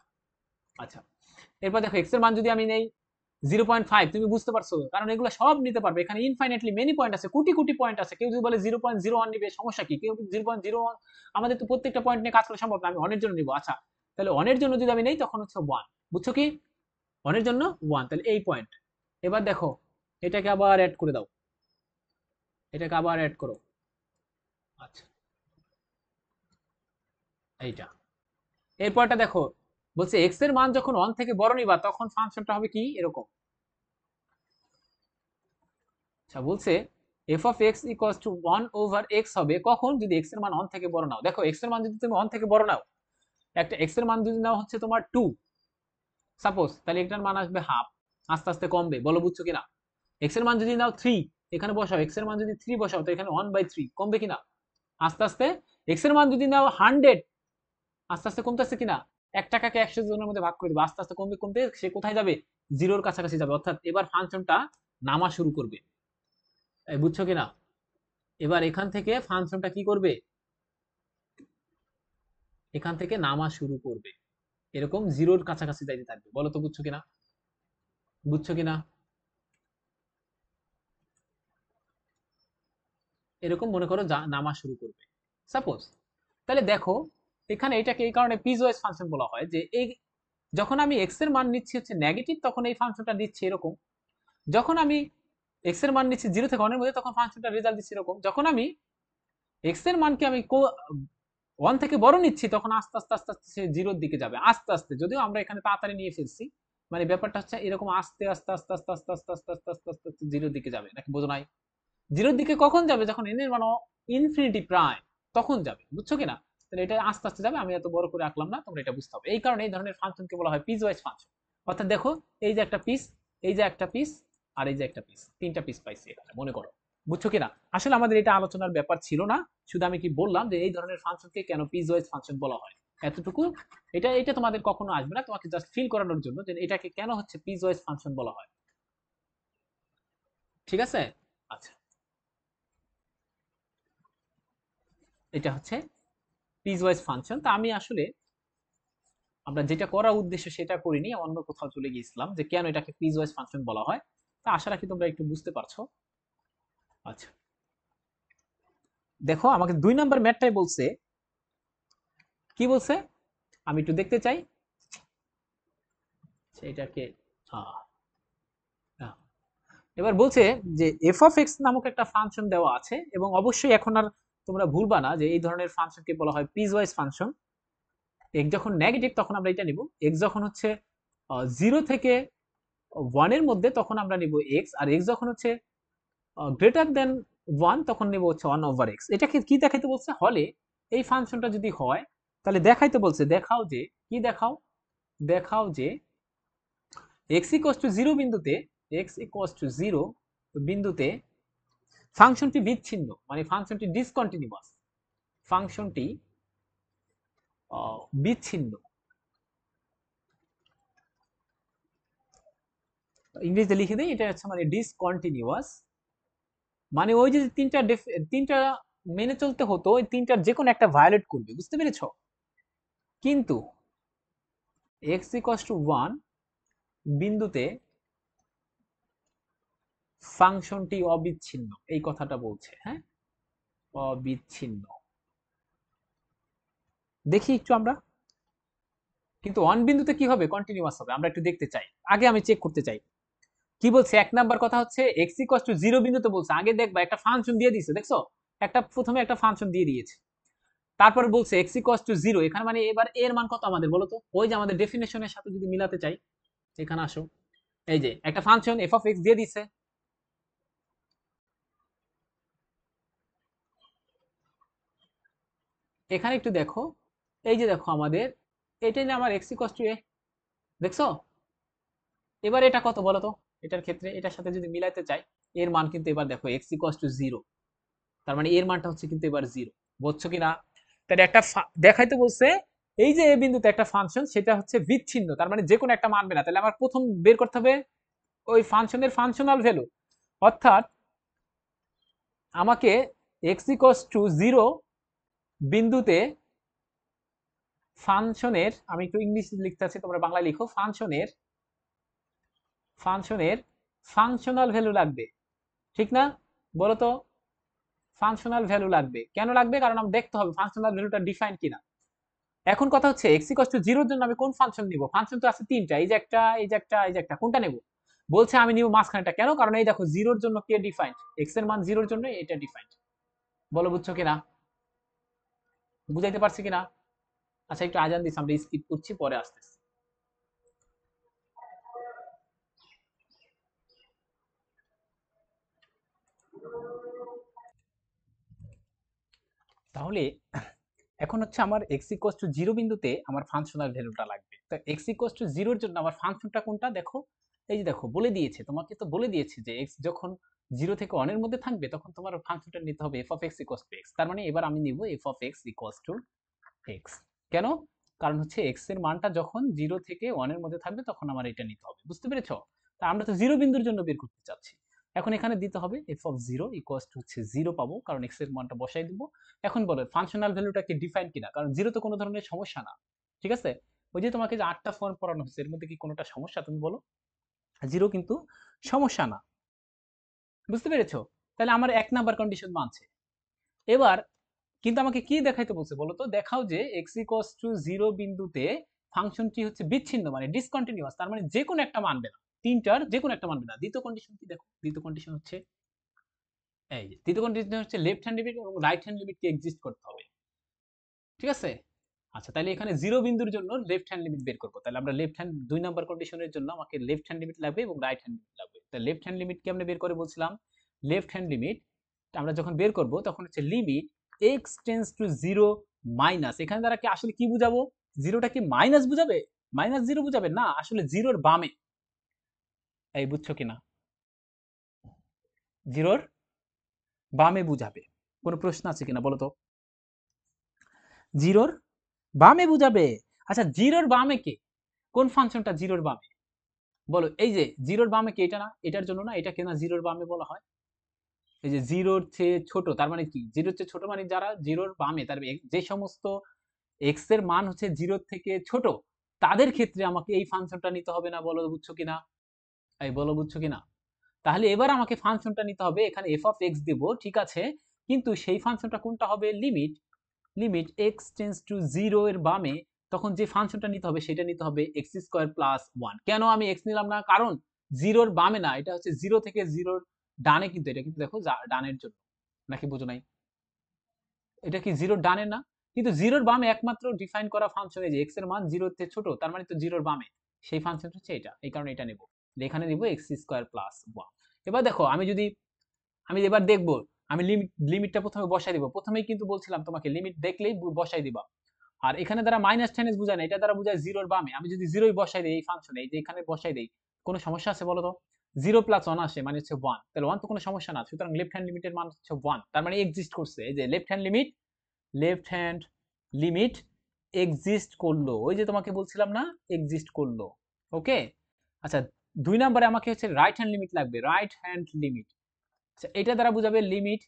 আচ্ছা এরপর দেখো x এর মান যদি আমি নেই 0.5, তুমি বুঝতে পারছো, কারণ এগুলো সব নিতে পারবে, এখানে ইনফাইনাইটলি মেনি পয়েন্ট আছে, কোটি কোটি পয়েন্ট আছে। কেউ যদি বলে 0.01 নিবে, সমস্যা কি? কেউ 0.01, আমাদের তো প্রত্যেকটা পয়েন্ট নিয়ে কাজ করা সম্ভব না, আমি অনের জন্য নিব। আচ্ছা তাহলে অনের জন্য যদি আমি নেই তখন হচ্ছে 1, বুঝছো কি? অনের জন্য 1, তাহলে এই পয়েন্ট। এবার দেখো এটাকে আবার অ্যাড করে দাও, এটাকে আবার অ্যাড করো। আচ্ছা এইটা, এরপরটা দেখো, বলছে x এর মান যখন 1 থেকে বড় নিবা তখন ফাংশনটা হবে কি এরকম। আচ্ছা বলছে f(x)=1/x হবে কখন? যদি x এর মান 1 থেকে বড় নাও। দেখো x এর মান যদি তুমি 1 থেকে বড় নাও, একটা x এর মান যদি নাও হচ্ছে তোমার 2 সাপোজ, তাহলে এটার মান আসবে হাফ, আস্তে আস্তে কমবে। বলো বুঝছো কিনা? x এর মান যদি নাও 3, এখানে বসাও, x এর মান যদি 3 বসাও তো এখানে 1/3 কমবে কিনা? আস্তে আস্তে এক্স এর মান যদি নাও 100, আস্তে আস্তে কমতেছে কিনা, 1 টাকাকে 100 জনের মধ্যে ভাগ করে দিবে, আস্তে আস্তে কমতে কমতে সে কোথায় যাবে, জিরোর কাছাকাছি যাবে, অর্থাৎ এবার ফাংশনটা নামা শুরু করবে। বুঝছো কিনা? এবার এখান থেকে ফাংশনটা কি করবে, এখান থেকে নামা শুরু করবে, এরকম জিরোর কাছাকাছি যাইতে থাকবে। বলো তো বুঝছো কিনা? বুঝছো কিনা? এরকম মনে করো নামা শুরু করবে সাপোজ। তাহলে দেখো এখানে এটাকে এই কারণে পিসওয়াইজ ফাংশন বলা হয়, যে এই যখন আমি এক্স এর মান নিচ্ছি হচ্ছে নেগেটিভ, তখন এই ফাংশনটা নিচ্ছে এরকম। যখন আমি এক্স এর মান নিচ্ছি 0 থেকে 1 এর মধ্যে, তখন ফাংশনটা রেজাল্ট দিচ্ছে এরকম। যখন আমি এক্স এর মানকে আমি 1 থেকে বড় নিচ্ছি, তখন আস্তে আস্তে আস্তে আস্তে সে জিরোর দিকে যাবে, আস্তে আস্তে। যদিও আমরা এখানে তাড়াতাড়ি নিয়ে ফেলছি, মানে ব্যাপারটা হচ্ছে এরকম আস্তে আস্তে আস্তে আস্তে আস্তে আস্তে আস্তে আস্তে আস্তে আস্তে জিরোর দিকে যাবে, নাকি বোঝো নাই? জিরোর দিকে কখন যাবে, যখন এন এর মান ইনফিনিটি প্রায়, তখন যাবে। বুঝছো কিনা? তাহলে এটা আস্তে আস্তে যাবে, আমি এত বড় করে আঁকলাম না, তোমরা এটা বুঝতে হবে। এই কারণে এই ধরনের ফাংশনকে বলা হয় পিস ওয়াইজ ফাংশন। অর্থাৎ দেখো এই যে একটা পিস, এই যে একটা পিস, আর এই যে একটা পিস, 3টা পিস পাইছি এখানে, মনে করো। বুঝছো কিনা? আসলে আমাদের এটা আলোচনার ব্যাপার ছিল না, শুধু আমি কি বললাম যে এই ধরনের ফাংশনকে কেন পিস ওয়াইজ ফাংশন বলা হয়, এতটুকু। এটা এটা তোমাদের কখনো আসবে না, তোমাকে জাস্ট ফিল করানোর জন্য যে এটাকে কেন হচ্ছে পিস ওয়াইজ ফাংশন বলা হয়। ঠিক আছে? আচ্ছা, এটা হচ্ছে পিসওয়াইজ ফাংশন। তা আমি আসলে আমরা যেটা করার উদ্দেশ্য সেটা করিনি, অন্য কোথাও চলে গিয়েছিলাম যে কেন এটাকে পিসওয়াইজ ফাংশন বলা হয়। তা আশা রাখি তোমরা একটু বুঝতে পারছো। আচ্ছা, দেখো আমাকে 2 নাম্বার ম্যাথটাই বলছে, কি বলছে আমি একটু দেখতে চাই। এটাকে আহ, আহ, এবার বলছে যে এফ অফ এক্স নামক একটা ফাংশন দেওয়া আছে, এবং অবশ্যই এখন আর তোমরা ভুলবা না যে এই ধরনের ফাংশনকে বলা হয় পিসওয়াইজ ফাংশন। এক্স যখন নেগেটিভ তখন আমরা এটা নিব, এক্স যখন হচ্ছে 0 থেকে 1 এর মধ্যে তখন আমরা নিব এক্স, আর এক্স যখন হচ্ছে গ্রেটার দেন 1 তখন নেব হচ্ছে 1/x। এটাকে কি দেখাইতে বলছে, হলে এই ফাংশনটা যদি হয়, তাহলে দেখাইতে বলছে, দেখাও যে, কি দেখাও, দেখাও যে x=0 বিন্দুতে, x=0 বিন্দুতে ফাংশনটি বিচ্ছিন্ন, মানে ফাংশনটি ডিসকন্টিনিউয়াস, ফাংশনটি বিচ্ছিন্ন। ইংরেজিতে লিখে দেই, এটা হচ্ছে মানে ডিসকন্টিনিউয়াস, মানে ওই যে তিনটা মেনে চলতে হতো, ওই তিনটার যে কোনো একটা ভায়োলেট করবে, বুঝতে পেরেছো? কিন্তু x=1 বিন্দুতে ফাংশনটি অবিচ্ছিন্ন, এই কথাটা বলছে। হ্যাঁ, অবিচ্ছিন্ন। দেখি একটু আমরা, কিন্তু 1 বিন্দুতে কি হবে, কন্টিনিউয়াস হবে, আমরা একটু দেখতে চাই, আগে আমি চেক করতে চাই। কি বলছে 1 নাম্বার কথা হচ্ছে x=0 বিন্দুতে বলছে, আগে দেখবা একটা ফাংশন দিয়ে দিয়েছে, দেখছো? প্রথমে একটা ফাংশন দিয়ে দিয়েছে, তারপর বলছে x=0, এখানে মানে এবার এর মান কত আমাদের বলো তো, ওই যে আমাদের ডেফিনেশনের সাথে যদি মিলাতে চাই, এখানে আসো, এই যে একটা ফাংশন এফ অফ এক্স দিয়ে দিছে, এখানে একটু দেখো, এই যে দেখো আমাদের এটাই না আমার x=a, দেখছো? এবার এটা কত বলো তো, এটার ক্ষেত্রে এটার সাথে যদি মিলাইতে চাই, এর মান কিন্তু এবার দেখো x=0, তার মানে এর মানটা হচ্ছে কিন্তু এবার 0। বুঝছো কিনা? তাহলে একটা দেখাইতে বলছে, এই যে এ বিন্দুতে একটা ফাংশন, সেটা হচ্ছে বিচ্ছিন্ন, তার মানে যে কোনো একটা মানবে না। তাহলে আমার প্রথম বের করতে হবে ওই ফাংশনের ফাংশনাল ভ্যালু, অর্থাৎ আমাকে x=0 বিন্দুতে ফাংশনের, আমি একটু ইংলিশে লিখতে আছি, তোমরা বাংলা লিখো, ফাংশনের ফাংশনের ফাংশনাল ভ্যালু লাগবে, ঠিক না? বলো তো, ফাংশনাল ভ্যালু লাগবে, কেন লাগবে? কারণ আমি দেখতে হবে ফাংশনাল ভ্যালুটা ডিফাইন কিনা। এখন কথা হচ্ছে x=0 এর জন্য আমি কোন ফাংশন নিব, ফাংশন তো আছে 3টা, এই যে একটা, এই যে একটা, এই যে একটা, কোনটা নেব? বলছে আমি নিব মাঝখানেটা। কেন? কারণ এই দেখো 0 এর জন্য কে ডিফাইন্ড, x এর মান 0 এর জন্য এটা ডিফাইন্ড। বলো বুঝছো কিনা, বুঝাইতে পারছি কিনা? আচ্ছা, একটু আজান দিচ্ছি, আমরা স্কিপ করছি, পরে আসতেছি। তাহলে এখন হচ্ছে আমার x=0 বিন্দুতে আমার ফাংশনাল ভ্যালুটা লাগবে। তো x=0 এর জন্য আমার ফাংশনটা কোনটা দেখো, এই যে দেখো বলে দিয়েছে, তোমাকে তো বলে দিয়েছে যে এক্স যখন 0 থেকে 1 এর মধ্যে থাকবে তখন তোমার ফাংশনটা নিতে হবে F of x equals to x. তার মানে এবার আমি নিব F of x equals to x. কেন? কারণ হচ্ছে এক্স এর মানটা যখন 0 থেকে 1 এর মধ্যে থাকবে তখন আমার এটা নিতে হবে। বুঝতে পেরেছো? তা আমরা তো 0 বিন্দুর জন্য বের করতে চাচ্ছি। এখন এখানে দিতে হবে এফ অফ 0 ইকুয়ালস টু হচ্ছে 0 পাবো, কারণ এক্স এর মানটা বসাই দিব। এখন বলো ফাংশনাল ভ্যালুটা কি ডিফাইন কিনা, কারণ 0 তো কোনো ধরনের সমস্যা না। ঠিক আছে? ওই যে তোমাকে যে 8টা ফর্ম পড়ানো হচ্ছে এর মধ্যে কি কোনোটা সমস্যা তুমি বলো? 0 কিন্তু সমস্যা না। বুঝতে পেরেছো? তাহলে আমার 1 নাম্বার কন্ডিশন মানছে। এবার কিন্তু আমাকে কি দেখাইতে বলছে বলো তো? দেখাও যে x ইকুয়ালস টু 0 বিন্দুতে ফাংশনটি হচ্ছে বিচ্ছিন্ন মানে ডিসকন্টিনিউয়াস, তার মানে যে কোনো একটা মানবে না, তিনটার যে কোনো একটা মানবে না। দ্বিতীয় কন্ডিশন কি দেখো? দ্বিতীয় কন্ডিশন হচ্ছে এই যে দ্বিতীয় কন্ডিশন হচ্ছে লেফট হ্যান্ড লিমিট এবং রাইট হ্যান্ড লিমিট কে এক্সিস্ট করতে হবে। ঠিক আছে? আচ্ছা, তাহলে এখানে 0 বিন্দুর জন্য লেফট হ্যান্ড লিমিট বের করব। তাহলে আমরা লেফট হ্যান্ড 2 নাম্বার কন্ডিশনের জন্য আমাকে লেফট হ্যান্ড লিমিট লাগবে এবং রাইট হ্যান্ড লিমিট লাগবে। তাহলে লেফট হ্যান্ড লিমিট কেমনে বের করে বলছিলাম? লেফট হ্যান্ড লিমিট আমরা যখন বের করব তখন হচ্ছে limit x tends to 0 minus, এখানে দ্বারা কি আসলে কি বুঝাবো? 0টা কি মাইনাস বুঝাবে? মাইনাস 0 বুঝাবে না, আসলে 0 এর বামে। এই বুঝছো কিনা? 0 এর বামে বুঝাবে। কোনো প্রশ্ন আছে কিনা বলো তো? 0 এর বামে বুঝাবে। আচ্ছা 0 এর বামে কে? কোন ফাংশনটা 0 এর বামে? বলো, এই যে 0 এর বামে কি এটা না? এটার জন্য না, এটা কেনা 0 এর বামে বলা হয়। এই যে 0 এর চেয়ে ছোট, তার মানে কি? 0 এর চেয়ে ছোট মানে যারা 0 এর বামে, তার যে সমস্ত x এর মান হচ্ছে 0 থেকে ছোট তাদের ক্ষেত্রে আমাকে এই ফাংশনটা নিতে হবে না। বলো বুঝছো কিনা? এই বলো বুঝছো কিনা? তাহলে এবার আমাকে ফাংশনটা নিতে হবে, এখানে f অফ x দেব, ঠিক আছে, কিন্তু সেই ফাংশনটা কোনটা হবে? Limit limit x tends to 0 এর বামে, তখন যে ফাংশনটা নিতে হবে সেটা নিতে হবে x স্কয়ার প্লাস 1। কেন আমি x নিলাম না? কারণ 0 এর বামে না, এটা হচ্ছে 0 থেকে 0 এর ডানে, কিন্তু এটা কিন্তু দেখো ডানের জন্য, নাকি বুঝো নাই? এটা কি 0 ডানে না? কিন্তু 0 এর বামে একমাত্র ডিফাইন করা ফাংশন এই যে x এর মান 0 এর থেকে ছোট, তার মানে তো 0 এর বামে, সেই ফাংশনটা হচ্ছে এটা, এই কারণে এটা নেব। এখানে নিব x স্কয়ার প্লাস 1। এবার দেখো আমি এবার দেখব, আমি লিমিটটা প্রথমে বসাই দিব। প্রথমেই কিন্তু বলছিলাম তোমাকে লিমিট দেখলেই বসাই দিবা। আর এখানে দ্বারা মাইনাস টেন বোঝায় না, এটা দ্বারা বোঝায় 0 এর বামে। আমি যদি 0ই বসাই দেই এই ফাংশনে, এই যে এখানে বসাই দেই, কোনো সমস্যা আছে বলো তো? 0 প্লাস 1 আসে মানে হচ্ছে 1, তাহলে 1 তো কোনো সমস্যা না। সুতরাং লেফট হ্যান্ড লিমিটের মান হচ্ছে 1, তার মানে এক্সিস্ট করছে। এই যে লেফট হ্যান্ড লিমিট এক্সিস্ট করলো, ওই যে তোমাকে বলছিলাম না, এক্সিস্ট করলো। ওকে। আচ্ছা 2 নম্বরে আমাকে হচ্ছে রাইট হ্যান্ড লিমিট লাগবে, রাইট হ্যান্ড লিমিট। আচ্ছা এটা দ্বারা বুঝাবে limit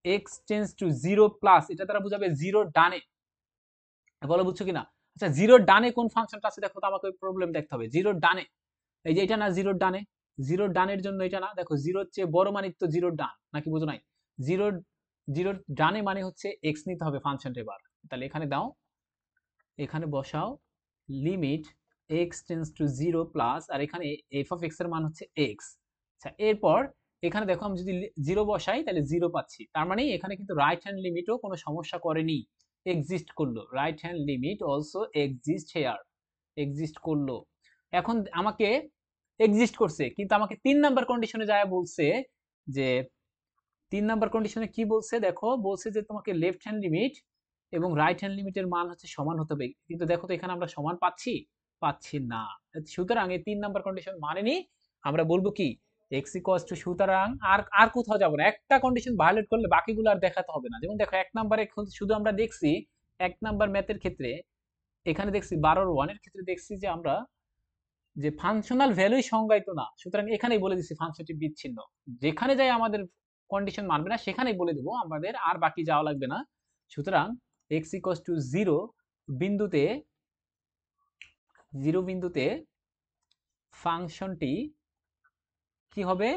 x tends to 0 plus, এটা দ্বারা বুঝাবে 0 ডানে। বলো বুঝছো কিনা? আচ্ছা 0 ডানে কোন ফাংশনটা আছে দেখো তো, আমাকে প্রবলেম দেখতে হবে। 0 ডানে এই যে এটা না, 0 ডানে, 0 ডানের জন্য এটা না, দেখো 0 এর চেয়ে বড় মানে তো 0 ডান, নাকি বুঝো নাই? 0 0 ডানে মানে হচ্ছে x নিতে হবে ফাংশনটা। এবার তাহলে এখানে দাও, এখানে বসাও limit x tends to 0 plus, আর এখানে f অফ x এর মান হচ্ছে x। আচ্ছা এরপর এখানে দেখো আমি যদি 0 বসাই তাহলে 0 পাচ্ছি, তার মানে এখানে কিন্তু রাইট হ্যান্ড লিমিটও কোনো সমস্যা করেনি, এক্সিস্ট করলো। Right hand limit also exist here, exist করলো। এখন আমাকে এক্সিস্ট করছে, কিন্তু আমাকে 3 নাম্বার কন্ডিশনে যায় বলছে যে 3 নাম্বার কন্ডিশনে কি বলছে দেখো, বলছে যে তোমাকে লেফট হ্যান্ড লিমিট এবং রাইট হ্যান্ড লিমিটের মান হচ্ছে সমান হতে হবে, কিন্তু দেখো তো এখানে আমরা সমান পাচ্ছি? পাচ্ছি না। সুতরাং এই 3 নাম্বার কন্ডিশন মানেনি, আমরা বলবো কি x ইকুয়ালস টু, সুতরাং আর আর কোথাও যাব না, একটা কন্ডিশন ভায়োলেট করলে বাকিগুলো আর দেখাতে হবে না। যেমন দেখো 1 নম্বরে শুধু আমরা দেখছি 1 নাম্বার ম্যাথের ক্ষেত্রে, এখানে দেখছি 12 1 এর ক্ষেত্রে দেখছি যে আমরা যে ফাংশনাল ভ্যালুই সংজ্ঞায়িত না, সুতরাং এখানেই বলে দিচ্ছি ফাংশনটি বিচ্ছিন্ন। যেখানে যাই আমাদের কন্ডিশন মানবে না সেখানেই বলে দেবো, আমাদের আর বাকি যাওয়া লাগবে না। সুতরাং x ইকুয়ালস টু 0 বিন্দুতে, 0 বিন্দুতে ফাংশনটি কি হবে?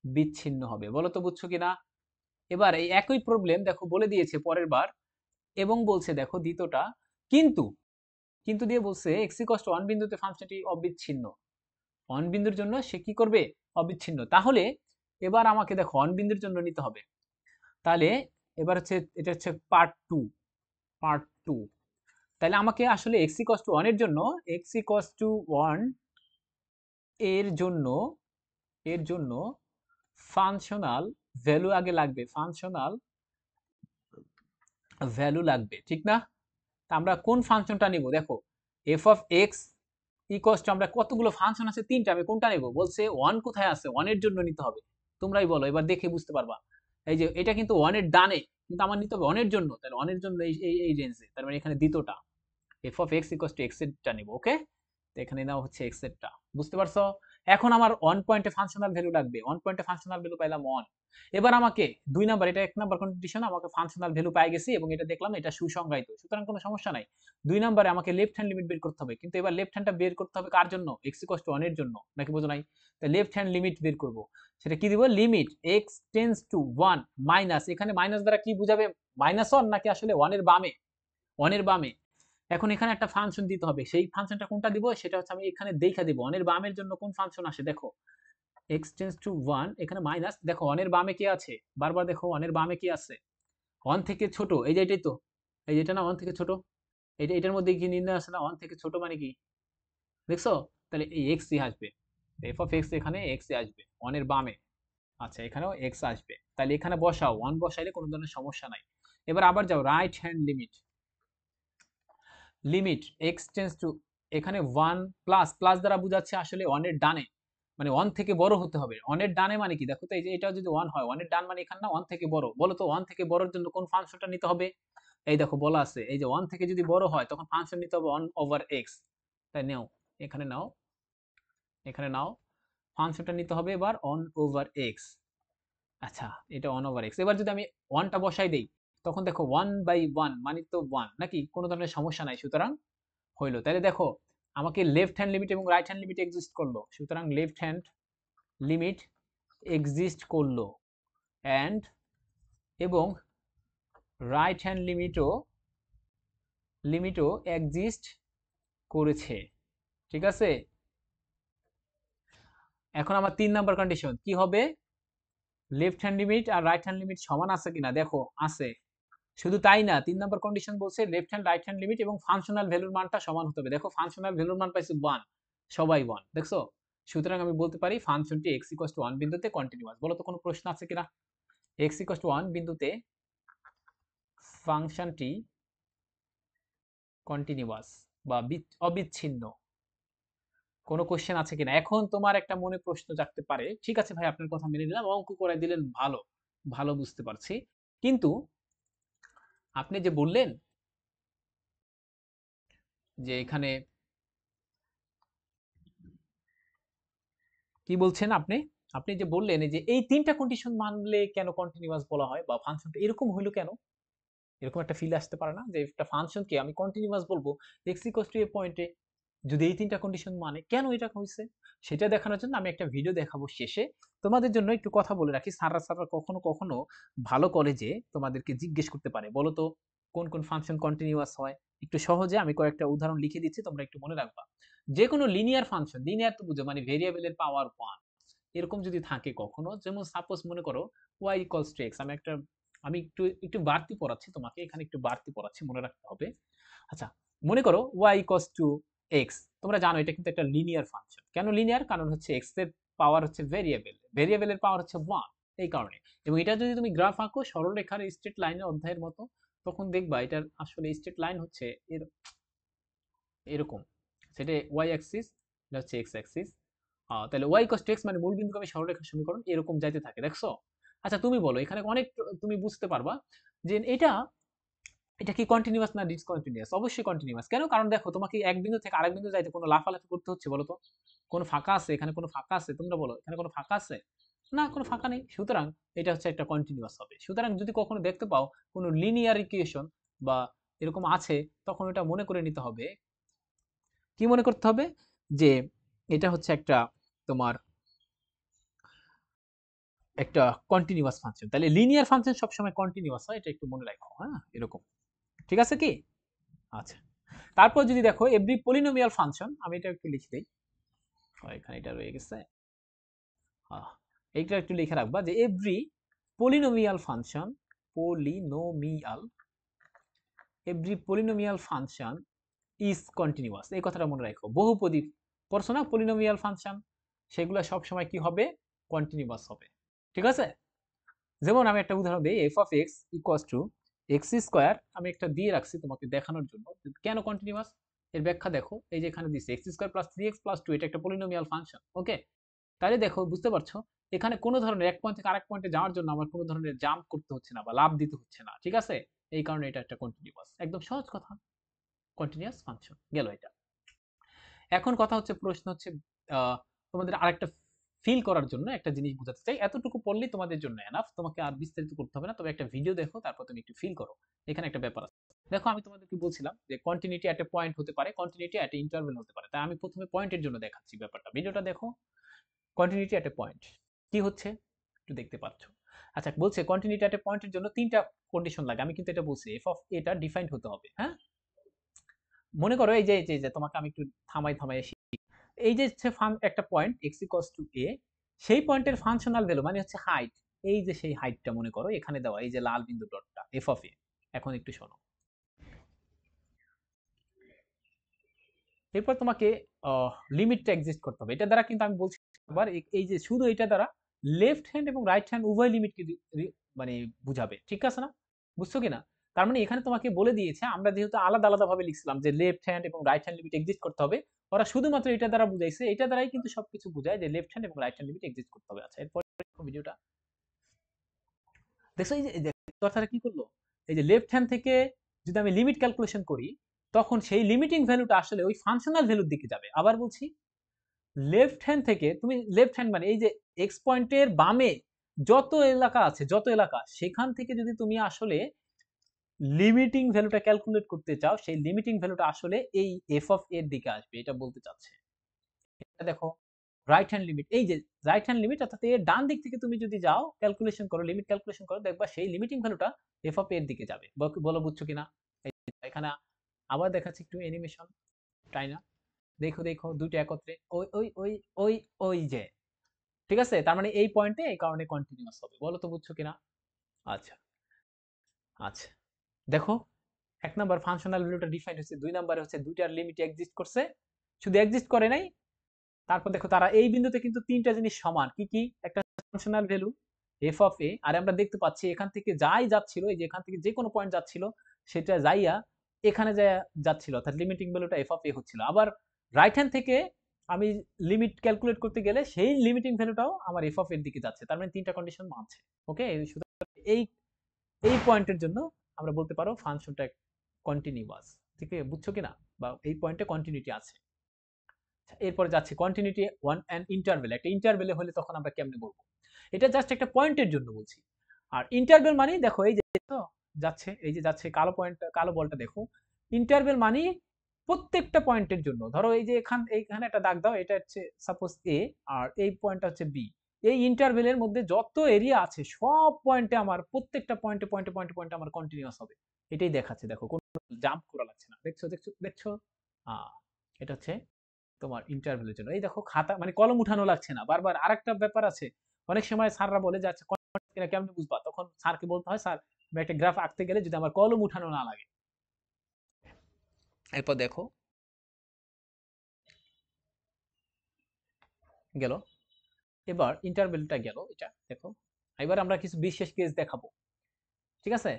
বিচ্ছিন্ন হবে। বলো তো বুঝছো কিনা? এবার এই একই প্রবলেম দেখো বলে দিয়েছে পরের বার, এবং বলছে দেখো দ্বিতীয়টা, কিন্তু কিন্তু দিয়ে বলছে x ইকুয়ালস টু 1 বিন্দুতে ফাংশনটি অবিচ্ছিন্ন। 1 বিন্দুর জন্য সে কি করবে? অবিচ্ছিন্ন। তাহলে এবার আমাকে দেখো 1 বিন্দুর জন্য নিতে হবে। তাহলে এবার হচ্ছে এটা হচ্ছে পার্ট 2, পার্ট 2। তাহলে আমাকে আসলে x ইকুয়ালস টু 1 এর জন্য, x ইকুয়ালস টু 1 এর জন্য, এর জন্য ফাংশনাল ভ্যালু আগে লাগবে, ফাংশনাল ভ্যালু লাগবে, ঠিক না? তা আমরা কোন ফাংশনটা নিব দেখো, f of x equals to আমরা কতগুলো ফাংশন আছে তিনটা, আমি কোনটা নেব? বলছে ওয়ান কোথায় আছে, ওয়ানের জন্য নিতে হবে। তোমরাই বলো, এবার দেখে বুঝতে পারবা। এই যে এটা কিন্তু ওয়ানের ডানে, কিন্তু আমার নিতে হবে ওয়ানের জন্য, তাহলে ওয়ানের জন্য এই এই এই রেঞ্জে, তার মানে এখানে দ্বিতীয়টা f of x equals to x এরটা নিব। ওকে, তো এখানে নাও হচ্ছে এক্স এরটা, বুঝতে পারছো? এখন আমার ওয়ান পয়েন্টে ফাংশনাল ভ্যালু লাগবে, ওয়ান পয়েন্টে ফাংশনাল ভ্যালু পাইলাম ওয়ান। এবার আমাকে দুই নাম্বার, এটা এক নাম্বার কন্ডিশন, আমাকে ফাংশনাল ভ্যালু পাই গেছি এবং এটা দেখলাম এটা সুসংজ্ঞায়িত, সুতরাং কোনো সমস্যা নাই। দুই নাম্বারে আমাকে লেফট হ্যান্ড লিমিট বের করতে হবে, কিন্তু এবার লেফট হ্যান্ডটা বের করতে হবে কার জন্য? এক্স ইকুয়ালস টু ওয়ান এর জন্য, নাকি বোঝো নাই? তাই লেফট হ্যান্ড লিমিট বের করব, সেটা কি দিব? Limit x tends to one minus, এখানে মাইনাস দ্বারা কি বুঝাবে? মাইনাস ওয়ান নাকি আসলে ওয়ানের বামে? ওয়ানের বামে। এখন এখানে একটা ফাংশন দিতে হবে, সেই ফাংশনটা কোনটা দিব সেটা হচ্ছে আমি এখানে দেখা দিব। ওয়ানের বামের জন্য কোন ফাংশন আসে দেখো, x টেন্স টু 1, এখানে মাইনাস, দেখো ওয়ানের বামে কি আছে, বারবার দেখো ওয়ানের বামে কি আছে, ওয়ান থেকে ছোট, এই যে এটাই তো, এই যেটা না ওয়ান থেকে ছোট, এটা এটার মধ্যে কি নির্ণয় আছে না, ওয়ান থেকে ছোট মানে কি, দেখছো? তাহলে এই x ই আসবে, এফ অফ এক্স এখানে x ই আসবে ওয়ানের বামে। আচ্ছা, এখানেও x আসবে, তাহলে এখানে বসাও, ওয়ান বসাইলে কোনো ধরনের সমস্যা নাই। এবার আবার যাও right hand limit, limit x tends to, এখানে ওয়ান প্লাস, প্লাস দ্বারা বোঝাচ্ছে আসলে ওয়ানের ডানে, মানে ওয়ান থেকে বড় হতে হবে। ওয়ানের ডানে মানে কি দেখো তো, এই যে এটা যদি ওয়ান হয়, ওয়ানের ডান মানে এখানে না ওয়ান থেকে বড়, বলো তো ওয়ান থেকে বড়র জন্য কোন ফাংশনটা নিতে হবে? এই দেখো বলা আছে, এই যে ওয়ান থেকে যদি বড় হয় তখন ফাংশন নিতে হবে ওয়ান ওভার এক্স। তাই নাও, এখানে নাও, এখানে নাও, ফাংশনটা নিতে হবে এবার ওয়ান ওভার এক্স। আচ্ছা, এটা ওয়ান ওভার এক্স। এবার যদি আমি ওয়ানটা বসাই দেই, তখন দেখো ওয়ান বাই ওয়ান মানে তো ওয়ান, নাকি কোনো ধরনের সমস্যা নাই, সুতরাং হইলো। তাহলে দেখো আমাকে লেফট হ্যান্ড লিমিট এবং রাইট হ্যান্ড লিমিট এক্সিস্ট করলো, সুতরাং লেফট হ্যান্ড লিমিট এক্সিস্ট করলো অ্যান্ড এবং রাইট হ্যান্ড লিমিটও এক্সিস্ট করেছে, ঠিক আছে? এখন আমার তিন নাম্বার কন্ডিশন কি হবে? লেফট হ্যান্ড লিমিট আর রাইট হ্যান্ড লিমিট সমান আছে কিনা, দেখো আছে। শুধু তাই না, তিন নাম্বার কন্ডিশন বলছে left hand right hand limit এবং ফাংশনাল ভ্যালুর মানটা সমান হতে হবে। দেখো ফাংশনাল ভ্যালুর মান পাইছি ওয়ান, সবাই ওয়ান, দেখছো? সুতরাং আমি বলতে পারি ফাংশনটি এক্স ইকুয়ালস টু ওয়ান বিন্দুতে কন্টিনিউয়াস। বলো তো কোনো প্রশ্ন আছে কিনা? এক্স ইকুয়ালস টু ওয়ান বিন্দুতে ফাংশনটি কন্টিনিউয়াস বা অবিচ্ছিন্ন, কোনো কোশ্চেন আছে কিনা? এখন তোমার একটা মনে প্রশ্ন জাগতে পারে, ঠিক আছে ভাই আপনার কথা মেনে নিলাম, অঙ্ক করে দিলেন, ভালো, ভালো বুঝতে পারছি, কিন্তু আপনি যে বললেন যে এখানে কি বলছেন আপনি, আপনি যে বললেন যে এই তিনটা কন্ডিশন মানলে কেন কন্টিনিউয়াস বলা হয়, বা ফাংশনটা এরকম হইলো কেন? এরকম একটা ফিল আসতে পারে না যে একটা ফাংশনকে আমি কন্টিনিউয়াস বলবো এক্স ইকুয়ালস টু এ পয়েন্টে, যদি এই তিনটা কন্ডিশন মানে কেন এটা হয়েছে, সেটা দেখানোর জন্য আমি একটা ভিডিও দেখাবো শেষে। তোমাদের জন্য একটু কথা বলে রাখি, স্যাররা কখনো কখনো ভালো কলেজে তোমাদেরকে জিজ্ঞেস করতে পারে, বলো তো কোন কোন ফাংশন কন্টিনিউয়াস হয়। একটু সহজে আমি কয়েকটা উদাহরণ লিখে দিচ্ছি, তোমরা একটু মনে রাখবা। যে কোনো লিনিয়ার ফাংশন, লিনিয়ার তো বুঝো মানে ভেরিয়েবলের পাওয়ার ওয়ান, এরকম যদি থাকে কখনো, যেমন সাপোজ মনে করো y ইকুয়ালস টু x, আমি একটু একটু বাড়তি পড়াচ্ছি তোমাকে, এখানে একটু বাড়তি পড়াচ্ছি, মনে রাখতে হবে। আচ্ছা, মনে করো y ইকুয়ালস টু x, তোমরা জানো এটা কিন্তু একটা লিনিয়ার ফাংশন। কেন লিনিয়ার? কারণ হচ্ছে x এর পাওয়ার হচ্ছে ভেরিয়েবল, ভেরিয়েবলের পাওয়ার হচ্ছে 1, এই কারণে। এবং এটা যদি তুমি গ্রাফ আঁকো সরলরেখার স্ট্রেট লাইনের অধ্যায়ের মতো, তখন দেখবা এটার আসলে স্ট্রেট লাইন হচ্ছে এরকম, সেটা y অ্যাক্সিস, এটা হচ্ছে x অ্যাক্সিস। তাহলে y ইকুয়ালস টু x মানে মূল বিন্দুগামী সরলরেখার সমীকরণ এরকম যাইতে থাকে, দেখছো? আচ্ছা তুমি বলো, এখানে অনেক তুমি বুঝতে পারবা যে এটা এটা কি কন্টিনিউয়াস না ডিসকন্টিনিউয়াস? অবশ্যই কন্টিনিউয়াস। কেন? কারণ দেখো তোমাকে এক বিন্দু থেকে আরেক বিন্দু যাইতে কোনো লাফালাফি করতে হচ্ছে, বলো তো? কোনো ফাঁকা আছে এখানে? কোনো ফাঁকা আছে? তোমরা বলো, এখানে কোনো ফাঁকা আছে? না, কোনো ফাঁকা নেই, সুতরাং এটা হচ্ছে একটা কন্টিনিউয়াস হবে। সুতরাং যদি কখনো দেখতে পাও কোনো লিনিয়ার ইকুয়েশন বা এরকম আছে, তখন এটা মনে করে নিতে হবে, কি মনে করতে হবে? যে এটা হচ্ছে একটা তোমার একটা কন্টিনিউয়াস ফাংশন। তাহলে লিনিয়ার ফাংশন সবসময় কন্টিনিউয়াস হয়, এটা একটু মনে রাখো, হ্যাঁ এরকম, ঠিক আছে কি? আচ্ছা, তারপর যদি দেখো এভরি পলিনোমিয়াল ফাংশন, আমি এটা একটু লিখে দিই, এখানে এটা রয়ে গেছে, এইটা একটু লিখে রাখবা যে every polynomial function, polynomial, every polynomial function is continuous, এই কথাটা মনে রাখো। বহুপদী পড়ছো না পলিনোমিয়াল ফাংশন, সেগুলো সব সময় কি হবে? কন্টিনিউয়াস হবে, ঠিক আছে? যেমন আমি একটা উদাহরণ দিই, F of x equals to x square, আমি একটা দিয়ে রাখছি তোমাকে দেখানোর জন্য কেন কন্টিনিউয়াস। এর ব্যাখ্যা দেখো, এই যে এখানে দিচ্ছে x square plus 3x plus 2, এটা একটা পলিনোমিয়াল ফাংশন। ওকে, তাহলে দেখো বুঝতে পারছো এখানে কোনো ধরনের এক পয়েন্ট থেকে আরেক পয়েন্টে যাওয়ার জন্য আমার কোনো ধরনের জাম্প করতে হচ্ছে না বা লাভ দিতে হচ্ছে না, ঠিক আছে? এই কারণে এটা একটা কন্টিনিউয়াস, একদম সহজ কথা, কন্টিনিউয়াস ফাংশন গেল এটা। এখন কথা হচ্ছে, প্রশ্ন হচ্ছে তোমাদের আরেকটা ফিল করার জন্য একটা জিনিস বোঝাতে চাই, এতটুকু পড়লেই তোমাদের জন্য এনাফ, তোমাকে আর বিস্তারিত করতে হবে না, তবে একটা ভিডিও দেখো তারপর তুমি একটু ফিল করো। এখানে একটা ব্যাপার আছে, দেখো আমি তোমাদেরকে বলছিলাম যে কন্টিনিউটি একটা পয়েন্ট হতে পারে, কন্টিনিউটি একটা ইন্টারভ্যাল হতে পারে, তাই আমি প্রথমে পয়েন্টের জন্য দেখাচ্ছি ব্যাপারটা, ভিডিওটা দেখো। কন্টিনিউটি একটা পয়েন্ট কি হচ্ছে একটু দেখতে পাচ্ছ। আচ্ছা, বলছে কন্টিনিউটি একটা পয়েন্টের জন্য তিনটা কন্ডিশন লাগে, আমি কিন্তু এটা বলছি এফ অফ এটা ডিফাইন্ড হতে হবে, হ্যাঁ? মনে করো এই যে তোমাকে আমি একটু থামাই থামাই এই যে হচ্ছে একটা point x equals to a, সেই পয়েন্টের ফাংশনাল ভ্যালু মানে হচ্ছে হাইট, এই যে সেই হাইটটা মনে করো এখানে দেওয়া, এই যে লাল বিন্দু ডটটা f অফ a। এখন একটু শোনো, এরপর তোমাকে লিমিটটা এক্সিস্ট করতে হবে, এটা দ্বারা কিন্তু আমি বলছি আবার এই যে শুধু এটা দ্বারা লেফট হ্যান্ড এবং রাইট হ্যান্ড উভয় লিমিটকে মানে বুঝাবে, ঠিক আছে না? বুঝছো কিনা? তার মানে এখানে তোমাকে বলে দিয়েছে, আমরা যেহেতু আলাদা আলাদা ভাবে লিখছিলাম যে লেফট হ্যান্ড এবং রাইট হ্যান্ড লিমিট এক্সিস্ট করতে হবে, ওরা শুধুমাত্র এটা দ্বারা বুঝাইছে, এটা দ্বারাই কিন্তু সবকিছু বোঝায় যে লেফট হ্যান্ড এবং রাইট হ্যান্ড লিমিট এক্সিস্ট করতে হবে। আচ্ছা, এরপর ভিডিওটা দেখছো, এই যে কথাটা কি করলো, এই যে লেফট হ্যান্ড থেকে যদি আমি লিমিট ক্যালকুলেশন করি, তখন সেই লিমিটিং ভ্যালুটা আসলে ওই ফাংশনাল ভ্যালুর দিকে যাবে। আবার বলছি, লেফট হ্যান্ড থেকে তুমি লেফট হ্যান্ড মানে এই যে এক্স পয়েন্টের বামে যত এলাকা আছে, যত এলাকা, সেখান থেকে যদি তুমি আসলে লিমিটিং ভ্যালুটা ক্যালকুলেট করতে চাও, সেই লিমিটিং ভ্যালুটা আসলে এই এফ অফ এর দিকে আসবে, এটা বলতে চাচ্ছে। এটা দেখো রাইট হ্যান্ড লিমিট, এই যে রাইট হ্যান্ড লিমিট, অর্থাৎ এর ডান দিক থেকে তুমি যদি যাও ক্যালকুলেশন করো, লিমিট ক্যালকুলেশন করো, দেখবা সেই লিমিটিং ভ্যালুটা এফ অফ এর দিকে যাবে। বলো বুঝছো কিনা? এখানে আবার দেখাচ্ছি একটু অ্যানিমেশন, তাই না? দেখো দেখো দুটো একত্রে, ওই ওই ওই ওই ওই যে, ঠিক আছে? তার মানে এই পয়েন্টে এই কারণে কন্টিনিউয়াস হবে, বলো তো বুঝছো কিনা? আচ্ছা, আচ্ছা, দেখো এক নাম্বার ফাংশনাল ভ্যালুটা ডিফাইন হচ্ছে, দুই নাম্বারে হচ্ছে দুইটার লিমিট এক্সিস্ট করছে, শুধু এক্সিস্ট করে নাই, তারপর দেখো তারা এই বিন্দুতে কিন্তু তিনটা জিনিস সমান, কি কি? একটা ফাংশনাল ভ্যালু এফ অফ এ, আর আমরা দেখতে পাচ্ছি এখান থেকে যাই যাচ্ছিল, এই যে এখান থেকে যে কোনো পয়েন্ট যাচ্ছিল সেটা যাইয়া এখানে যাচ্ছিল, অর্থাৎ লিমিটিং ভ্যালুটা এফ অফ এ হচ্ছিল। আবার রাইট হ্যান্ড থেকে আমি লিমিট ক্যালকুলেট করতে গেলে সেই লিমিটিং ভ্যালুটাও আমার এফ অফ এর দিকে যাচ্ছে, তার মানে তিনটা কন্ডিশন মানছে। ওকে, এই এই পয়েন্টের জন্য আমরা বলতে পারো ফাংশনটা কন্টিনিউয়াস, ঠিক আছে? বুঝছো কিনা? বা এই পয়েন্টে কন্টিনিউটি আছে। এরপরে যাচ্ছে কন্টিনিউটি ওয়ান অ্যান্ড ইন্টারভেল, একটা ইন্টারভেলে হলে তখন আমরা কেমনে বলবো? এটা জাস্ট একটা পয়েন্টের জন্য বলছি। আর ইন্টারভেল মানে দেখো এই যে তো যাচ্ছে, এই যে যাচ্ছে কালো পয়েন্ট, কালো বলটা দেখো, ইন্টারভেল মানে প্রত্যেকটা পয়েন্টের জন্য, ধরো এই যে এইখানে একটা দাগ দাও, এটা হচ্ছে সাপোজ এ, আর এই পয়েন্টটা হচ্ছে বি, এই ইন্টারভেলের মধ্যে যত এরিয়া আছে সব পয়েন্টে আমার প্রত্যেকটা পয়েন্টে পয়েন্টে পয়েন্টে পয়েন্টে আমার কন্টিনিউয়াস হবে, এটাই দেখাচ্ছে। দেখো কোনো জাম্প করা লাগছে না, দেখছো দেখছো দেখছো? এটা হচ্ছে তোমার ইন্টারভেলের জন্য। এই দেখো খাতা মানে কলম উঠানো লাগছে না বারবার। আরেকটা ব্যাপার আছে, অনেক সময় স্যাররা বলে যে আচ্ছা কিনা কেমনে বুঝবা, তখন স্যারকে বলতে হয় স্যার আমি একটা গ্রাফ আঁকতে গেলে যদি আমার কলম উঠানো না লাগে। এরপর দেখো গেল, এবার ইন্টারভেলটা গেল, এটা দেখো। এবার আমরা কিছু বিশেষ কেস দেখাবো, ঠিক আছে?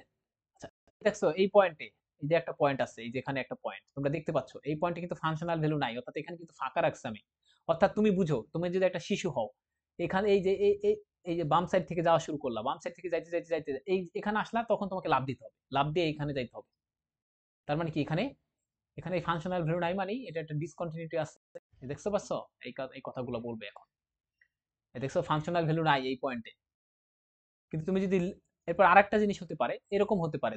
আচ্ছা, দেখছো এই পয়েন্টে, এই যে একটা পয়েন্ট আছে, এই যে এখানে একটা পয়েন্ট তোমরা দেখতে পাচ্ছ, এই পয়েন্টে কিন্তু ফাংশনাল ভ্যালু নাই, অর্থাৎ এখানে কিন্তু ফাঁকা রাখছি আমি। অর্থাৎ তুমি বুঝো, তুমি যদি একটা শিশু হও, এখানে এই যে এই যে বাম সাইড থেকে যাওয়া শুরু করলা, বাম সাইড থেকে যাইতে যাইতে যাইতে এই এখানে আসলা, তখন তোমাকে লাভ দিতে হবে, লাভ দিয়ে এখানে যাইতে হবে। তার মানে কি এখানে এখানে এই ফাংশনাল ভ্যালু নাই, মানে এটা একটা ডিসকন্টিনিউটি আছে। দেখছো পাচ্ছ? এই কথাগুলো বলবে এখন। দেখছো ফাংশনাল ভ্যালু নাই এই পয়েন্টে, কিন্তু তুমি যদি এরপর আরেকটা জিনিস হতে পারে, এরকম হতে পারে,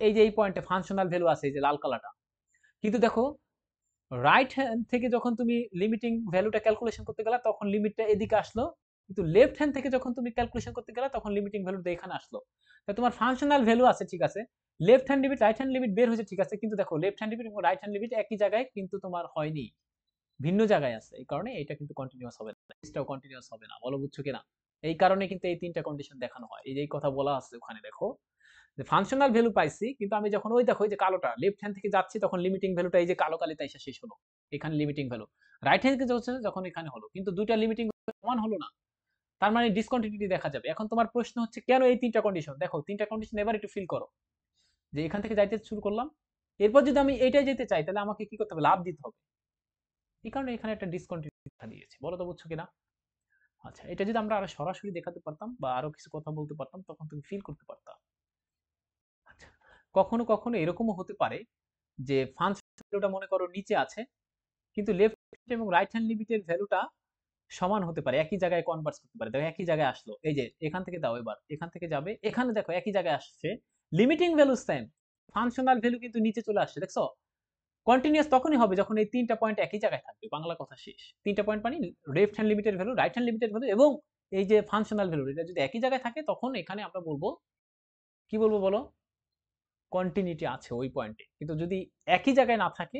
এই যে এই পয়েন্টে ফাংশনাল ভ্যালু আছে, এই যে লাল কালারটা, কিন্তু দেখো রাইট হ্যান্ড থেকে যখন তুমি লিমিটিং ভ্যালুটা ক্যালকুলেশন করতে গেলা, তখন লিমিটটা এদিকে আসলো, কিন্তু লেফট হ্যান্ড থেকে যখন তুমি ক্যালকুলেশন করতে গেলা, তখন লিমিটিং ভ্যালুটা এখানে আসলো। তাই তোমার ফাংশনাল ভ্যালু আছে, ঠিক আছে, left hand limit right hand limit বের হয়েছে, ঠিক আছে, কিন্তু দেখো লেফট হ্যান্ড লিমিট এবং রাইট হ্যান্ড লিমিট একই জায়গায় কিন্তু তোমার হয়নি, ভিন্ন জায়গায় আছে, এই কারণে এটা কিন্তু কন্টিনিউয়াস হবে না, এটাও কন্টিনিউয়াস হবে না, বলো বুঝছো কিনা? এই কারণে কিন্তু এই তিনটা কন্ডিশন দেখানো হয়, এই যে কথা বলা আছে ওখানে, দেখো যে ফাংশনাল ভ্যালু পাইছি, কিন্তু আমি যখন ওই দেখো এই যে কালোটা লেফট হ্যান্ড থেকে যাচ্ছি, তখন লিমিটিং ভ্যালুটা এই যে কালো কালিতে এসে শেষ হলো, এখানে লিমিটিং ভ্যালু রাইট হ্যান্ড থেকে যাচ্ছে যখন এখানে হলো, কিন্তু দুইটা লিমিটিং সমান হলো না, তার মানে ডিসকন্টিনিউটি দেখা যাবে। এখন তোমার প্রশ্ন হচ্ছে কেন এই তিনটা কন্ডিশন? দেখো তিনটা কন্ডিশন এবার একটু ফিল করো, যে এখান থেকে যাইতে শুরু করলাম, এরপর যদি আমি এইটাই যেতে চাই তাহলে আমাকে কি করতে হবে, লাভ দিতে হবে। এই কারণে এখানে একটা ডিসকন্টিনিউটি দেখা দিয়েছে, বলো তো বুঝছো কিনা? আচ্ছা, এটা যদি আমরা আরো সরাসরি দেখাতে পারতাম বা আরো কিছু কথা বলতে পারতাম তখন তুমি ফিল করতে পারতাম। আচ্ছা, কখনো কখনো এরকমও হতে পারে যে ফাংশন ভ্যালুটা মনে করো নিচে আছে, কিন্তু লেফট এবং রাইট হ্যান্ড লিমিটের ভ্যালুটা সমান হতে পারে, একই জায়গায় কনভার্স করতে পারে। দেখো একই জায়গায় আসলো, এই যে এখান থেকে দাও, এবার এখান থেকে যাবে, এখানে দেখো একই জায়গায় আসছে, limiting value same, functional value কিন্তু নিচে চলে আসছে, দেখছো? কন্টিনিউয়াস তখনই হবে যখন এই তিনটা পয়েন্ট একই জায়গায় থাকবে, বাংলা কথা শেষ। তিনটা পয়েন্ট মানে left hand limited value, right hand limited value এবং এই যে ফাংশনাল ভ্যালু, এটা যদি একই জায়গায় থাকে তখন এখানে আমরা বলবো, কি বলবো বলো, কন্টিনিউটি আছে ওই পয়েন্টে। কিন্তু যদি একই জায়গায় না থাকে,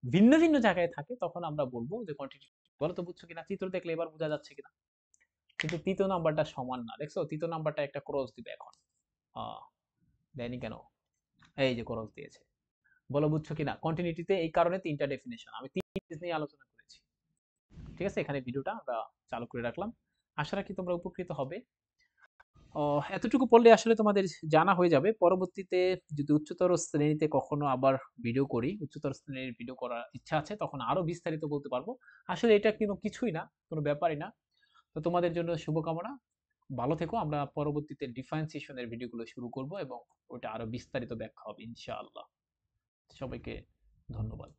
ভিন্ন ভিন্ন জায়গায় থাকে, তখন আমরা বলবো যে কন্টিনিউটি। বলো তো বুঝছো কিনা, চিত্র দেখলে এবার বোঝা যাচ্ছে কিনা? কিন্তু তৃতীয় নাম্বারটা সমান না, দেখছো? তৃতীয় নাম্বারটা একটা ক্রস দিবে এখন। দেয়নি কেন? এই যে ক্রস দিয়েছে। বলো বুঝছো কিনা? কন্টিনিউটিতে এই কারণে তিনটা ডেফিনেশন আমি তিন জিনিস নিয়ে আলোচনা করেছি। ঠিক আছে, এখানে ভিডিওটা আমরা চালু করে রাখলাম। আশা রাখি তোমরা উপকৃত হবে। এতটুকু পড়লে আসলে তোমাদের জানা হয়ে যাবে। পরবর্তীতে যদি উচ্চতর শ্রেণীতে কখনো আবার ভিডিও করি, উচ্চতর শ্রেণীর ভিডিও করার ইচ্ছা আছে, তখন আরো বিস্তারিত বলতে পারবো। আসলে এটা কিন্তু কিছুই না, কোনো ব্যাপারই না। তো তোমাদের জন্য শুভকামনা। ভালো থেকো। আমরা পরবর্তীতে ডিফারেন্সিয়েশনের ভিডিওগুলো শুরু করব এবং ওটা আরো বিস্তারিত ব্যাখ্যা হবে ইনশাআল্লাহ। সবাইকে ধন্যবাদ।